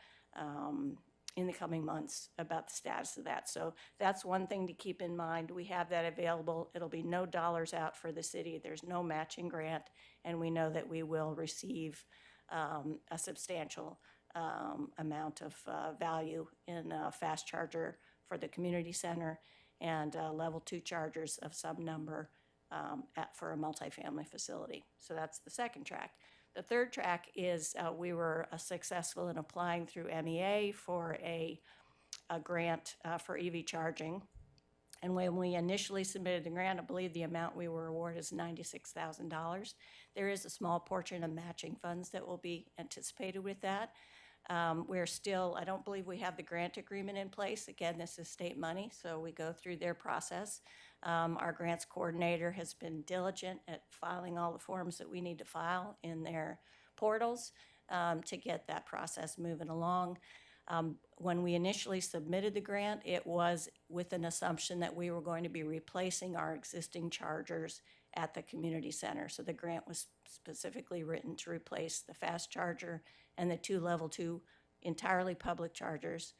in the coming months about the status of that. So that's one thing to keep in mind. We have that available. It'll be no dollars out for the city. There's no matching grant, and we know that we will receive a substantial amount of value in a fast charger for the community center and level 2 chargers of some number for a multifamily facility. So that's the second track. The third track is we were successful in applying through MEA for a grant for EV charging. And when we initially submitted the grant, I believe the amount we were awarded is $96,000. There is a small portion of matching funds that will be anticipated with that. We're still, I don't believe we have the grant agreement in place. Again, this is state money, so we go through their process. Our grants coordinator has been diligent at filing all the forms that we need to file in their portals to get that process moving along. When we initially submitted the grant, it was with an assumption that we were going to be replacing our existing chargers at the community center. So the grant was specifically written to replace the fast charger and the 2 level 2 entirely public chargers.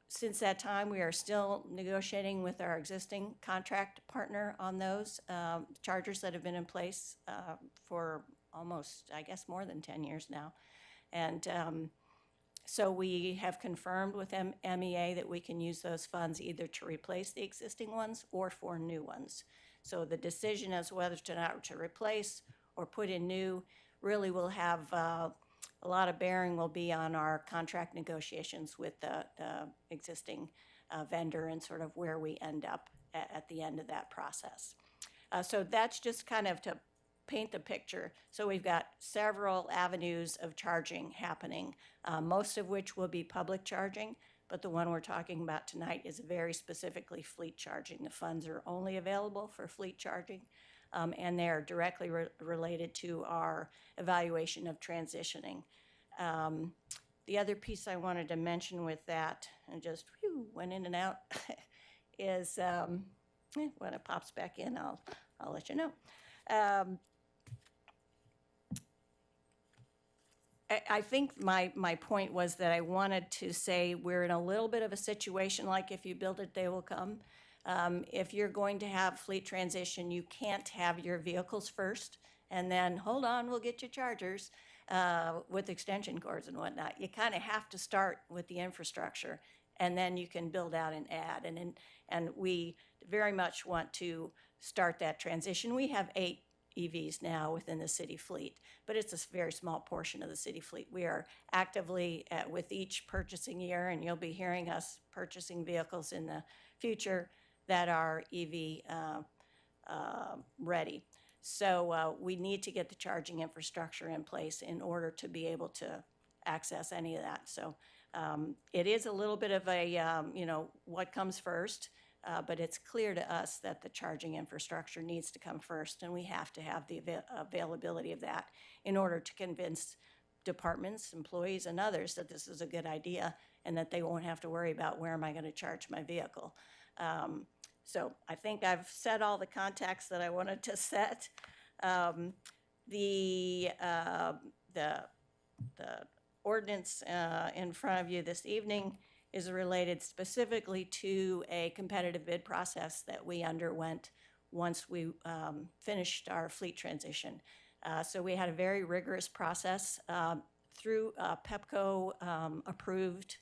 Since that time, we are still negotiating with our existing contract partner on those chargers that have been in place for almost, I guess, more than 10 years now. And so we have confirmed with MEA that we can use those funds either to replace the existing ones or for new ones. So the decision as whether to replace or put in new really will have a lot of bearing will be on our contract negotiations with the existing vendor and sort of where we end up at the end of that process. So that's just kind of to paint the picture. So we've got several avenues of charging happening, most of which will be public charging, but the one we're talking about tonight is very specifically fleet charging. The funds are only available for fleet charging, and they're directly related to our evaluation of transitioning. The other piece I wanted to mention with that, and just went in and out, is when it pops back in, I'll let you know. I think my point was that I wanted to say we're in a little bit of a situation like if you build it, they will come. If you're going to have fleet transition, you can't have your vehicles first and then, hold on, we'll get you chargers with extension cords and whatnot. You kind of have to start with the infrastructure, and then you can build out and add. And we very much want to start that transition. We have 8 EVs now within the city fleet, but it's a very small portion of the city fleet. We are actively with each purchasing year, and you'll be hearing us purchasing vehicles in the future that are EV ready. So we need to get the charging infrastructure in place in order to be able to access any of that. So it is a little bit of a, what comes first, but it's clear to us that the charging infrastructure needs to come first, and we have to have the availability of that in order to convince departments, employees, and others that this is a good idea and that they won't have to worry about where am I going to charge my vehicle. So I think I've set all the contacts that I wanted to set. The ordinance in front of you this evening is related specifically to a competitive bid process that we underwent once we finished our fleet transition. So we had a very rigorous process through PEPCO approved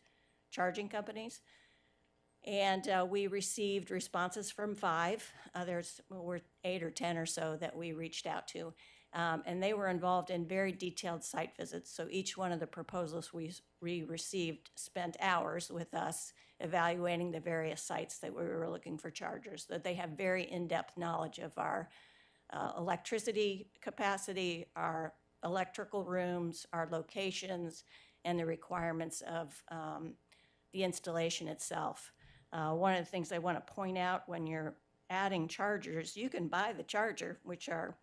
charging companies. And we received responses from 5. There were 8 or 10 or so that we reached out to. And they were involved in very detailed site visits. So each one of the proposals we received spent hours with us evaluating the various sites that we were looking for chargers, that they have very in-depth knowledge of our electricity capacity, our electrical rooms, our locations, and the requirements of the installation itself. One of the things I want to point out when you're adding chargers, you can buy the charger, which are,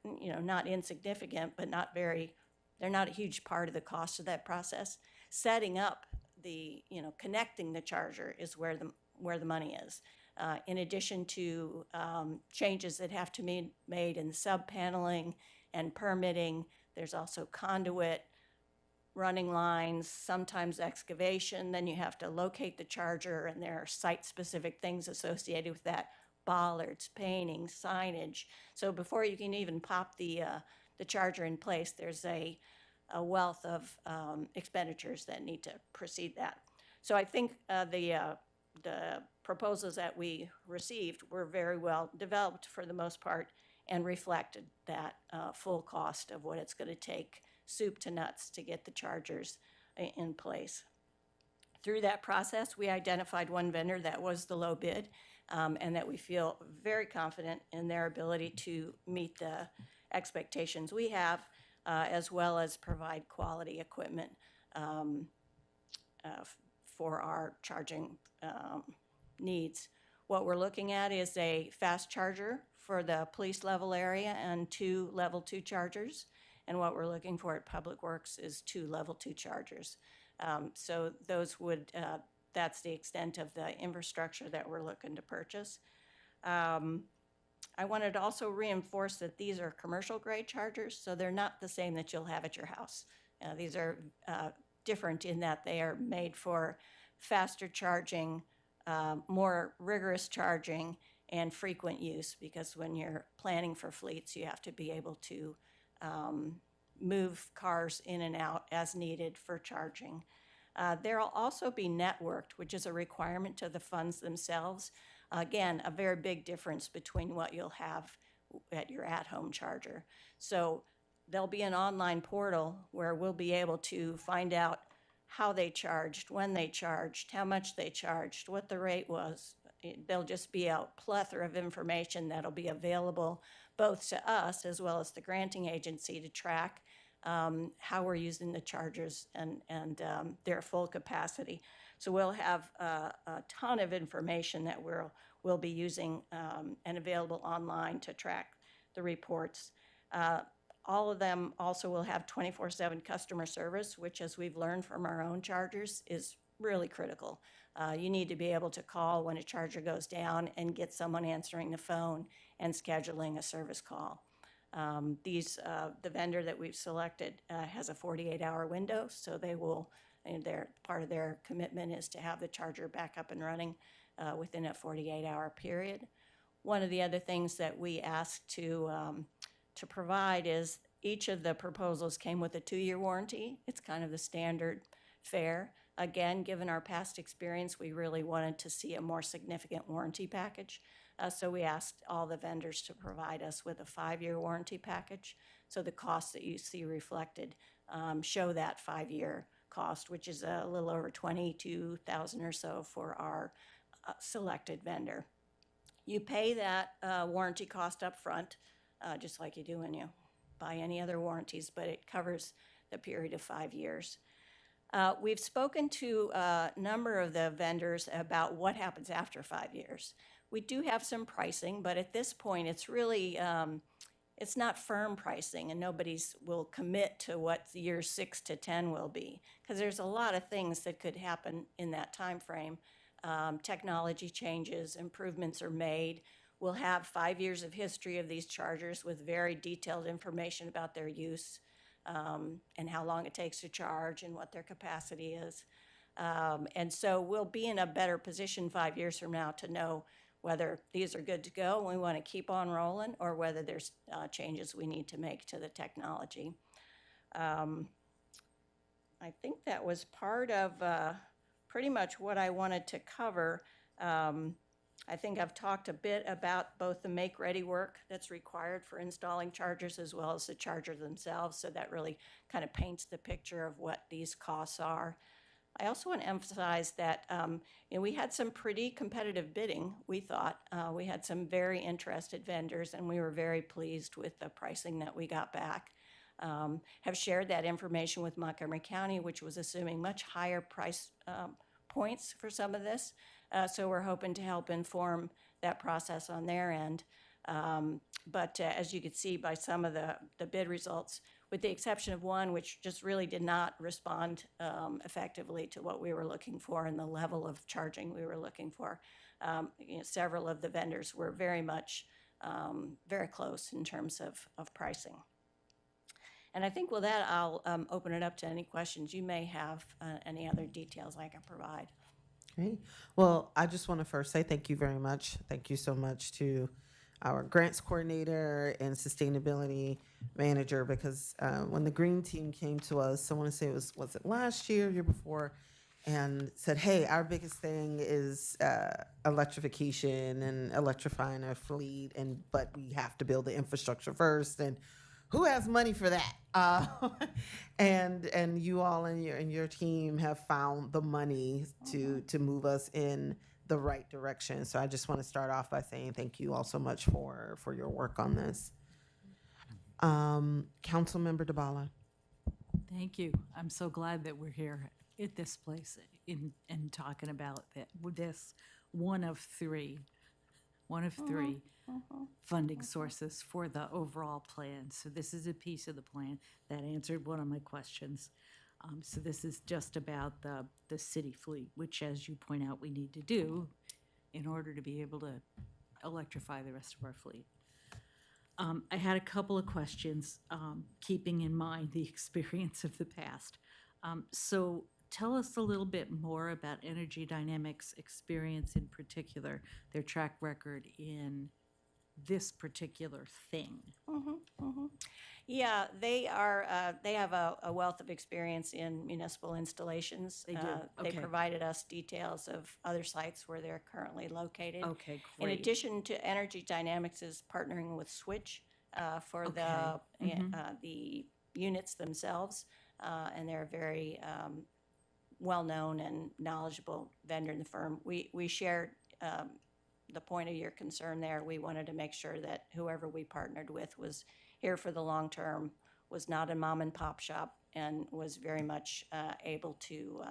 not insignificant, but they're not a huge part of the cost of that process. Setting up connecting the charger is where the money is. In addition to changes that have to be made in sub-paneling and permitting, there's also conduit, running lines, sometimes excavation. Then you have to locate the charger, and there are site-specific things associated with that: bollards, painting, signage. So before you can even pop the charger in place, there's a wealth of expenditures that need to precede that. So I think the proposals that we received were very well developed for the most part and reflected that full cost of what it's going to take, soup to nuts, to get the chargers in place. Through that process, we identified one vendor that was the low bid, and that we feel very confident in their ability to meet the expectations we have, as well as provide quality equipment for our charging needs. What we're looking at is a fast charger for the police level area and 2 level 2 chargers. And what we're looking for at Public Works is 2 level 2 chargers. So those would, that's the extent of the infrastructure that we're looking to purchase. I wanted to also reinforce that these are commercial grade chargers, so they're not the same that you'll have at your house. These are different in that they are made for faster charging, more rigorous charging, and frequent use, because when you're planning for fleets, you have to be able to move cars in and out as needed for charging. There will also be networked, which is a requirement to the funds themselves. Again, a very big difference between what you'll have at your at-home charger. So there'll be an online portal where we'll be able to find out how they charged, when they charged, how much they charged, what the rate was. There'll just be a plethora of information that'll be available both to us as well as the granting agency to track how we're using the chargers and their full capacity. So we'll have a ton of information that we'll be using and available online to track the reports. All of them also will have 24/7 customer service, which, as we've learned from our own chargers, is really critical. You need to be able to call when a charger goes down and get someone answering the phone and scheduling a service call. The vendor that we've selected has a 48-hour window, so they will, and part of their commitment is to have the charger back up and running within a 48-hour period. One of the other things that we asked to provide is each of the proposals came with a 2-year warranty. It's kind of the standard fare. Again, given our past experience, we really wanted to see a more significant warranty package. So we asked all the vendors to provide us with a 5-year warranty package. So the costs that you see reflected show that 5-year cost, which is a little over $22,000 or so for our selected vendor. You pay that warranty cost up front, just like you do when you buy any other warranties, but it covers the period of 5 years. We've spoken to a number of the vendors about what happens after 5 years. We do have some pricing, but at this point, it's really, it's not firm pricing, and nobody's will commit to what the years 6 to 10 will be, because there's a lot of things that could happen in that time frame. Technology changes, improvements are made. We'll have 5 years of history of these chargers with very detailed information about their use. And how long it takes to charge and what their capacity is. And so we'll be in a better position 5 years from now to know whether these are good to go and we want to keep on rolling, or whether there's changes we need to make to the technology. I think that was part of pretty much what I wanted to cover. I think I've talked a bit about both the make-ready work that's required for installing chargers as well as the chargers themselves, so that really kind of paints the picture of what these costs are. I also want to emphasize that we had some pretty competitive bidding, we thought. We had some very interested vendors, and we were very pleased with the pricing that we got back. Have shared that information with Montgomery County, which was assuming much higher price points for some of this. So we're hoping to help inform that process on their end. But as you could see by some of the bid results, with the exception of one, which just really did not respond effectively to what we were looking for and the level of charging we were looking for, several of the vendors were very much very close in terms of pricing. And I think with that, I'll open it up to any questions you may have, any other details I can provide. Great. Well, I just want to first say thank you very much. Thank you so much to our grants coordinator and sustainability manager, because when the green team came to us, I want to say it was it last year, year before, and said, hey, our biggest thing is electrification and electrifying our fleet, but we have to build the infrastructure first, and who has money for that? And you all and your team have found the money to move us in the right direction. So I just want to start off by saying thank you all so much for your work on this. Councilmember DeBala. Thank you. I'm so glad that we're here at this place and talking about this one of three funding sources for the overall plan. So this is a piece of the plan that answered one of my questions. So this is just about the city fleet, which, as you point out, we need to do in order to be able to electrify the rest of our fleet. I had a couple of questions, keeping in mind the experience of the past. So tell us a little bit more about Energy Dynamics' experience in particular, their track record in this particular thing. Yeah, they have a wealth of experience in municipal installations. They do. They Okay. provided us details of other sites where they're currently located. Okay, In great. addition to Energy Dynamics is partnering with Switch for Okay. the units themselves, and they're a very well-known and knowledgeable vendor in the firm. We shared the point of your concern there. We wanted to make sure that whoever we partnered with was here for the long term, was not a mom and pop shop, and was very much able to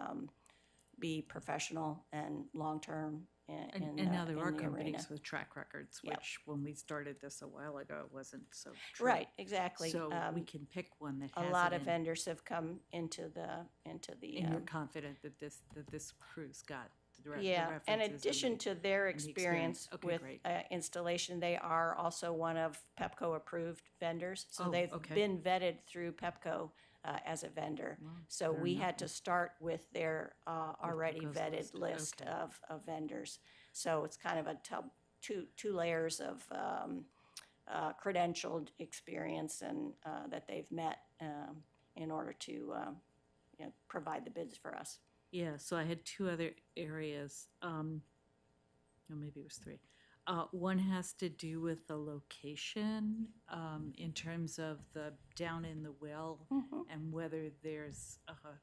be professional and long term. And now there are in the arena. companies with track records, Yep. which when we started this a while ago, it wasn't so true. Right, exactly. So we can pick one that A has lot it of in. vendors have come into the. And you're confident that this crew's got the Yeah, references in and addition the- to their and the experience Okay, with great. installation, they are also one of PEPCO-approved vendors. So Oh, they've okay. been vetted through PEPCO as a vendor. So fair we enough. had to start with their already PEPCO's vetted list, list of vendors. So it's kind of a two layers of credentialed experience and that they've met in order to provide the bids for us. Yeah, so I had two other areas, no, maybe it was three. One has to do with the location, in terms of the down in the well and whether there's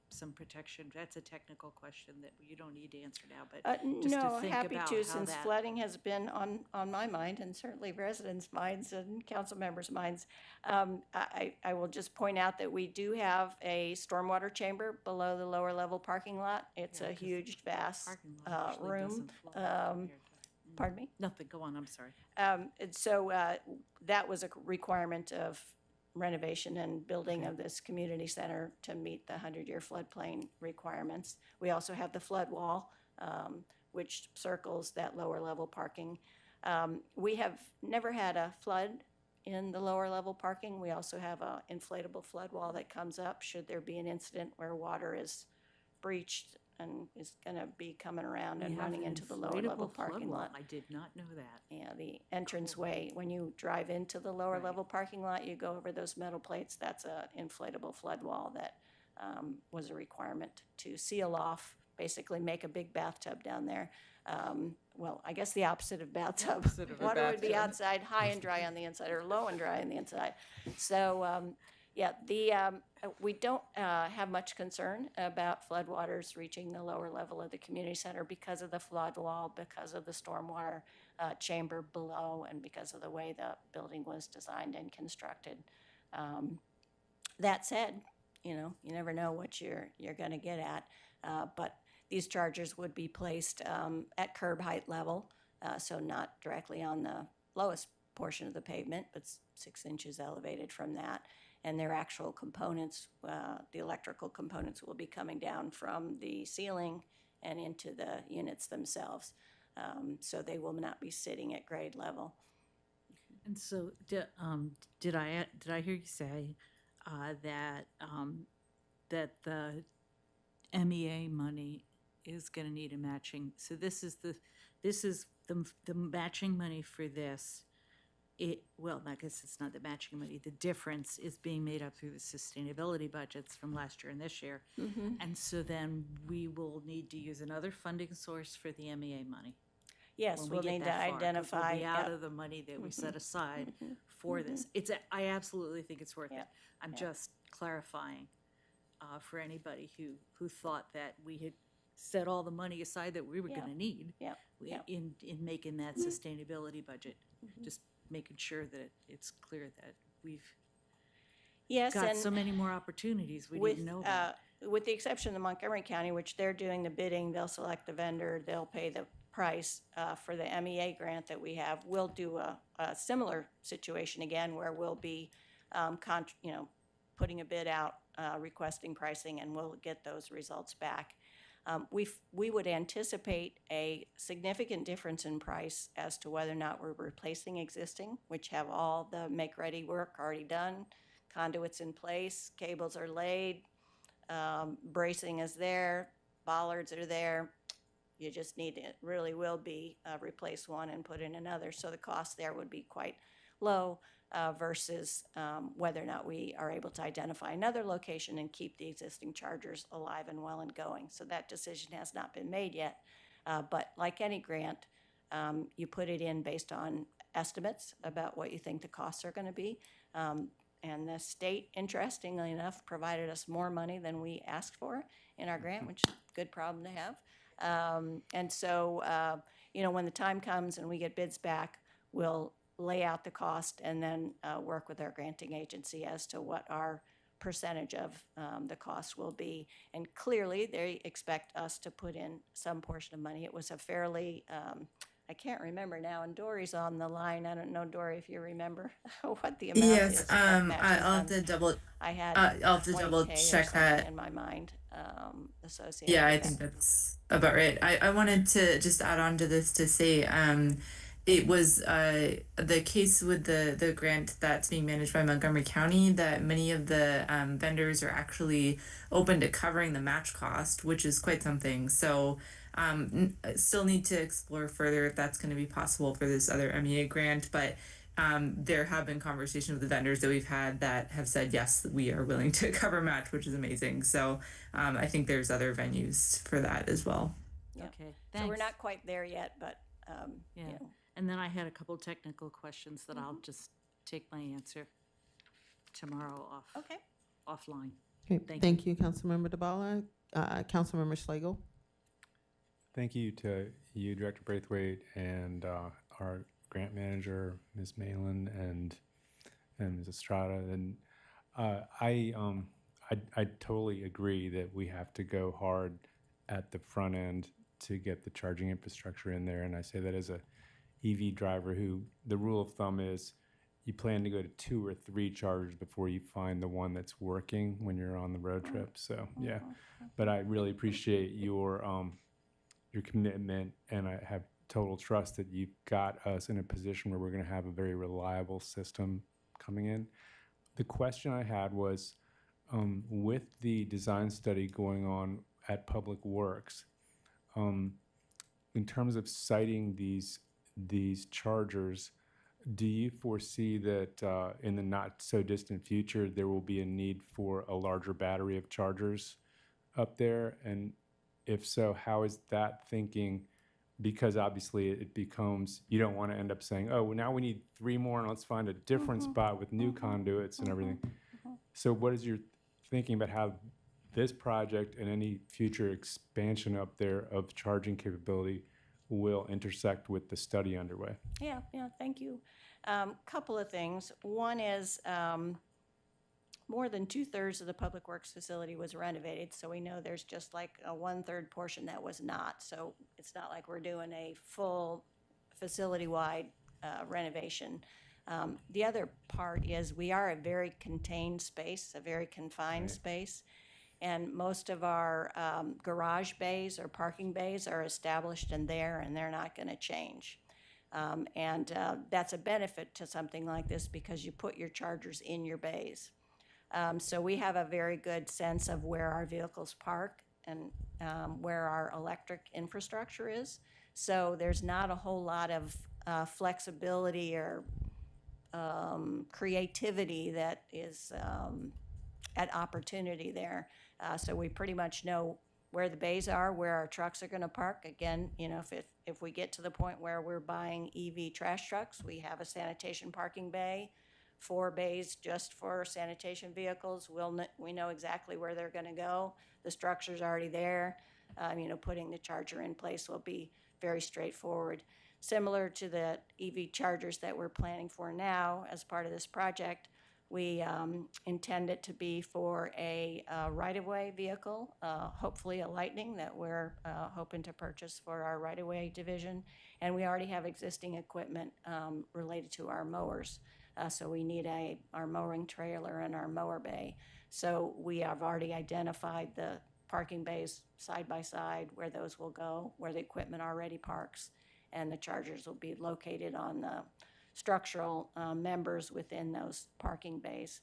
some protection. That's a technical question that you don't need to answer now, but just to No, think happy about to, how since that. flooding has been on my mind and certainly residents' minds and council members' minds. I will just point out that we do have a stormwater chamber below the lower level parking lot. It's a huge, vast usually room. doesn't flood Pardon me? Nothing, go on, I'm sorry. And so that was a requirement of renovation and building of this community center to meet the 100-year floodplain requirements. We also have the flood wall, which circles that lower level parking. We have never had a flood in the lower level parking. We also have an inflatable flood wall that comes up should there be an incident where water is breached and is going to be coming around and We have running an into the lower level inflatable flood parking wall. lot. I did not know that. Yeah, the entranceway, when you drive into the lower level parking lot, you go over those metal plates. That's a inflatable flood wall that was a requirement to seal off, basically make a big bathtub down there. well, I guess the opposite of bathtub. Opposite of a Water would be bathtub. outside, high and dry on the inside, or low and dry on the inside. So, yeah, we don't have much concern about floodwaters reaching the lower level of the community center because of the flood wall, because of the stormwater chamber below, and because of the way the building was designed and constructed. That said, you never know what you're going to get at, but these chargers would be placed at curb height level, so not directly on the lowest portion of the pavement, but 6 inches elevated from that. And their actual components, the electrical components, will be coming down from the ceiling and into the units themselves. So they will not be sitting at grade level. And so, did I hear you say that that the MEA money is going to need a matching? So this is the matching money for this. Well, I guess it's not the matching money. The difference is being made up through the sustainability budgets from last year and this year. Mhm. And so then we will need to use another funding source for the MEA money. Yes, when we we'll get need to that far, 'cause identify. we'll be out yep. of the money that we set Mhm. aside Mhm. for this. I absolutely think it's worth it. Yep. I'm Yep. just clarifying for anybody who thought that we had set all the money aside that we were Yep. going to need Yep. Yep. in making that sustainability budget. Just making sure that it's clear that we've Yes, got and so many more opportunities we with, didn't know about. With the exception of Montgomery County, which they're doing the bidding, they'll select the vendor, they'll pay the price for the MEA grant that we have. We'll do a similar situation again where we'll be, putting a bid out, requesting pricing, and we'll get those results back. We would anticipate a significant difference in price as to whether or not we're replacing existing, which have all the make-ready work already done, conduits in place, cables are laid, bracing is there, bollards are there. You just need to, really will be, replace one and put in another. So the cost there would be quite low versus whether or not we are able to identify another location and keep the existing chargers alive and well and going. So that decision has not been made yet. But like any grant, you put it in based on estimates about what you think the costs are going to be. And the state, interestingly enough, provided us more money than we asked for in our grant, which is a good problem to have. And so, when the time comes and we get bids back, we'll lay out the cost and then work with our granting agency as to what our percentage of the cost will be. And clearly, they expect us to put in some portion of money. It was a fairly, I can't remember now, and Dory's on the line. I don't know, Dory, if you remember what the amount is. Yes, of matching I'll have to funds. double. I had I'll have to 20K double or check something that. in my mind associated Yeah, I with think that. that's about right. I wanted to just add on to this to say, it was the case with the grant that's being managed by Montgomery County that many of the vendors are actually open to covering the match cost, which is quite something. So still need to explore further if that's going to be possible for this other MEA grant, but there have been conversations with the vendors that we've had that have said, yes, we are willing to cover match, which is amazing. So I think there's other venues for that as well. Yep. Okay, So we're thanks. not quite there yet, but, Yeah. you know. And then I had a couple technical questions that I'll just take my answer tomorrow offline. Okay, thank you, Councilmember DeBala. Councilmember Schlegel. Thank you to you, Director Braithwaite, and our grant manager, Ms. Malin, and Ms. Estrada. And I totally agree that we have to go hard at the front end to get the charging infrastructure in there. And I say that as a EV driver who the rule of thumb is you plan to go to 2 or 3 chargers before you find the one that's working when you're on the road trip. So yeah, but I really appreciate your commitment, and I have total trust that you've got us in a position where we're going to have a very reliable system coming in. The question I had was, with the design study going on at Public Works, in terms of siting these chargers, do you foresee that in the not so distant future there will be a need for a larger battery of chargers up there? And if so, how is that thinking because obviously it becomes, you don't want to end up saying, oh, well, now we need 3 more and let's find a different spot with new conduits and everything. So what is your thinking about how this project and any future expansion up there of charging capability will intersect with the study underway? Yeah, thank you. Couple of things. One is more than 2/3 of the Public Works facility was renovated, so we know there's just like a 1/3 portion that was not. So it's not like we're doing a full facility-wide renovation. The other part is we are a very contained space, a very confined space, and most of our garage bays or parking bays are established in there, and they're not going to change. That's a benefit to something like this because you put your chargers in your bays. So we have a very good sense of where our vehicles park and where our electric infrastructure is. So there's not a whole lot of flexibility or creativity that is at opportunity there. So we pretty much know where the bays are, where our trucks are going to park. Again, you know, if we get to the point where we're buying EV trash trucks, we have a sanitation parking bay, 4 bays just for sanitation vehicles. We know exactly where they're going to go. The structure's already there. You know, putting the charger in place will be very straightforward. Similar to the EV chargers that we're planning for now as part of this project, we intend it to be for a right-of-way vehicle, hopefully a Lightning that we're hoping to purchase for our right-of-way division. And we already have existing equipment related to our mowers. So we need our mowing trailer and our mower bay. So we have already identified the parking bays side by side, where those will go, where the equipment already parks, and the chargers will be located on the structural members within those parking bays.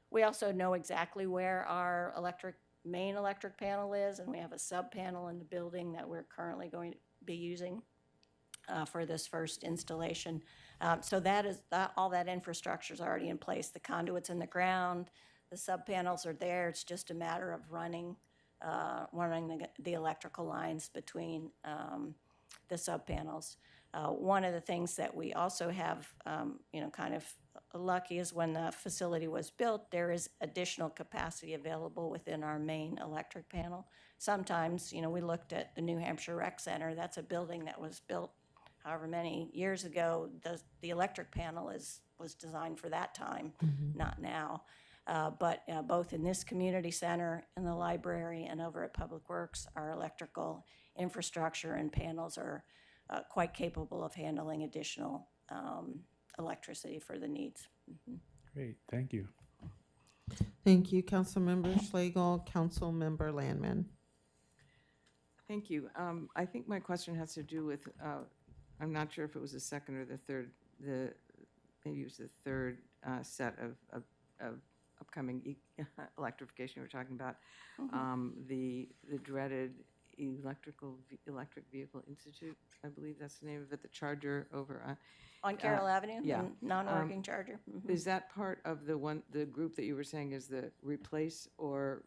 We also know exactly where our main electric panel is, and we have a sub panel in the building that we're currently going to be using for this first installation. So all that infrastructure is already in place. The conduit's in the ground, the sub panels are there. It's just a matter of running the electrical lines between the sub panels. One of the things that we also have, kind of lucky is when the facility was built, there is additional capacity available within our main electric panel. Sometimes, we looked at the New Hampshire Rec Center. That's a building that was built however many years ago. The electric panel was designed for that time, not now. But both in this community center, in the library, and over at Public Works, our electrical infrastructure and panels are quite capable of handling additional electricity for the needs. Great, thank you. Thank you, Councilmember Schlegel. Councilmember Landman. Thank you. I think my question has to do with, I'm not sure if it was the second or the third, maybe it was the third set of upcoming electrification we're talking about. The dreaded Electric Vehicle Institute, I believe that's the name of it, the charger over on Carroll Avenue, yeah. the non-working charger. Is that part of the group that you were saying is the replace, or,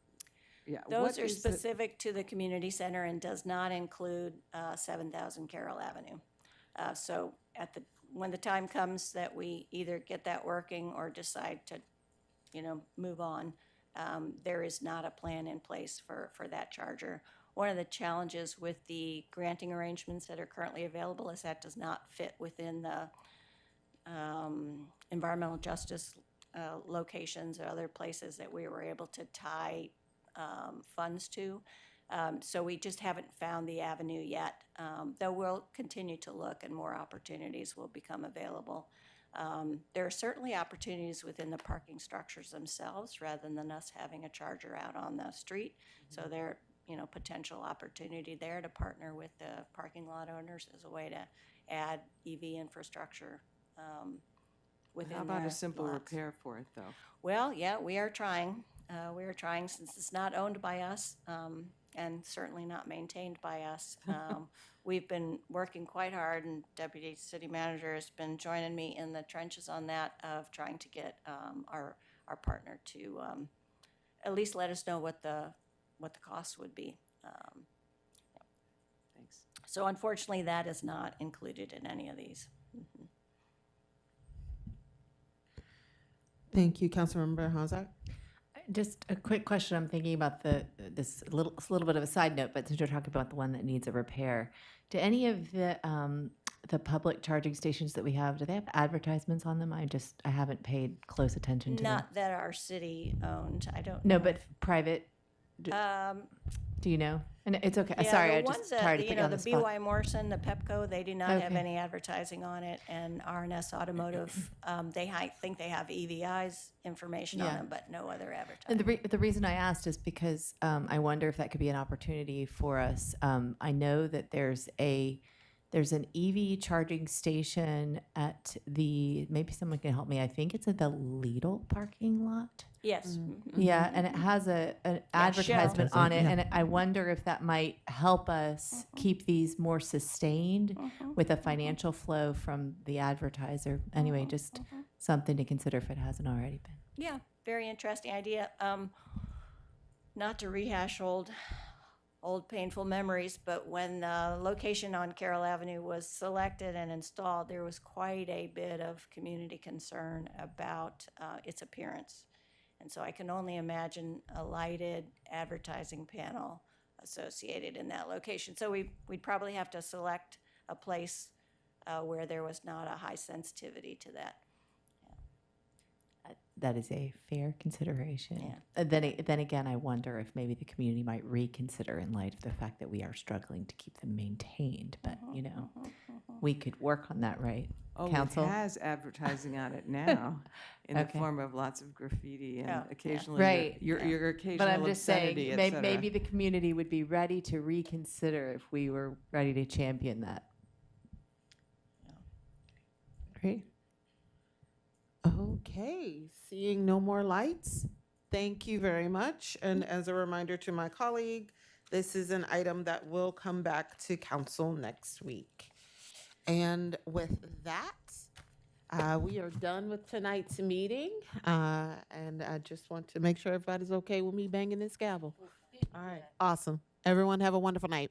yeah? Those are specific to the community center and does not include 7,000 Carroll Avenue. So when the time comes that we either get that working or decide to, move on, there is not a plan in place for that charger. One of the challenges with the granting arrangements that are currently available is that does not fit within the environmental justice locations or other places that we were able to tie funds to. So we just haven't found the avenue yet, though we'll continue to look and more opportunities will become available. There are certainly opportunities within the parking structures themselves rather than us having a charger out on the street. So there potential opportunity there to partner with the parking lot owners as a way to add EV infrastructure within. How about their a simple lots. repair for it, though? Well, yeah, we are trying. We are trying since it's not owned by us and certainly not maintained by us. We've been working quite hard, and Deputy City Manager has been joining me in the trenches on that of trying to get our partner to at least let us know what the cost would be. Thanks. So unfortunately, that is not included in any of these. Thank you, Councilmember Hazak. Just a quick question. I'm thinking about this little bit of a side note, but since you're talking about the one that needs a repair, do any of the public charging stations that we have, do they have advertisements on them? I haven't paid close attention to them. Not that our city owned. I don't No, know. but private. Do you know? And it's okay. Yeah, Sorry, the I ones just that, tired of you putting know, you on the the spot. BY Morrison, the Pepco, they do not have Okay. any advertising on it, and RNS Automotive, think they have EVI's information on Yeah. them, but no other advertising. And the reason I asked is because I wonder if that could be an opportunity for us. I know that there's an EV charging station at maybe someone can help me. I think it's at the Lidl parking lot. Yes. Yeah, and it has an advertisement Shell. on it, Yeah. and I wonder if that might help us keep these more sustained with a financial flow from the advertiser. Anyway, just something to consider if it hasn't already been. Yeah, very interesting idea. Not to rehash old painful memories, but when the location on Carroll Avenue was selected and installed, there was quite a bit of community concern about its appearance. And so I can only imagine a lighted advertising panel associated in that location. So we'd probably have to select a place where there was not a high sensitivity to that. That is a fair consideration. Then again, I wonder if maybe the community might reconsider in light of the fact that we are struggling to keep them maintained. But we could work on that, right? Oh, Council? it has advertising on it now in the Okay. form of lots of graffiti and Yeah. occasionally Right. your occasional But I'm just saying, obscenity, et maybe, cetera. maybe the community would be ready to reconsider if we were ready to champion that. Great. Okay, seeing no more lights, thank you very much. And as a reminder to my colleague, this is an item that will come back to council next week. And with that, we are done with tonight's meeting. And I just want to make sure everybody's okay with me banging this gavel. All right, awesome. Everyone have a wonderful night.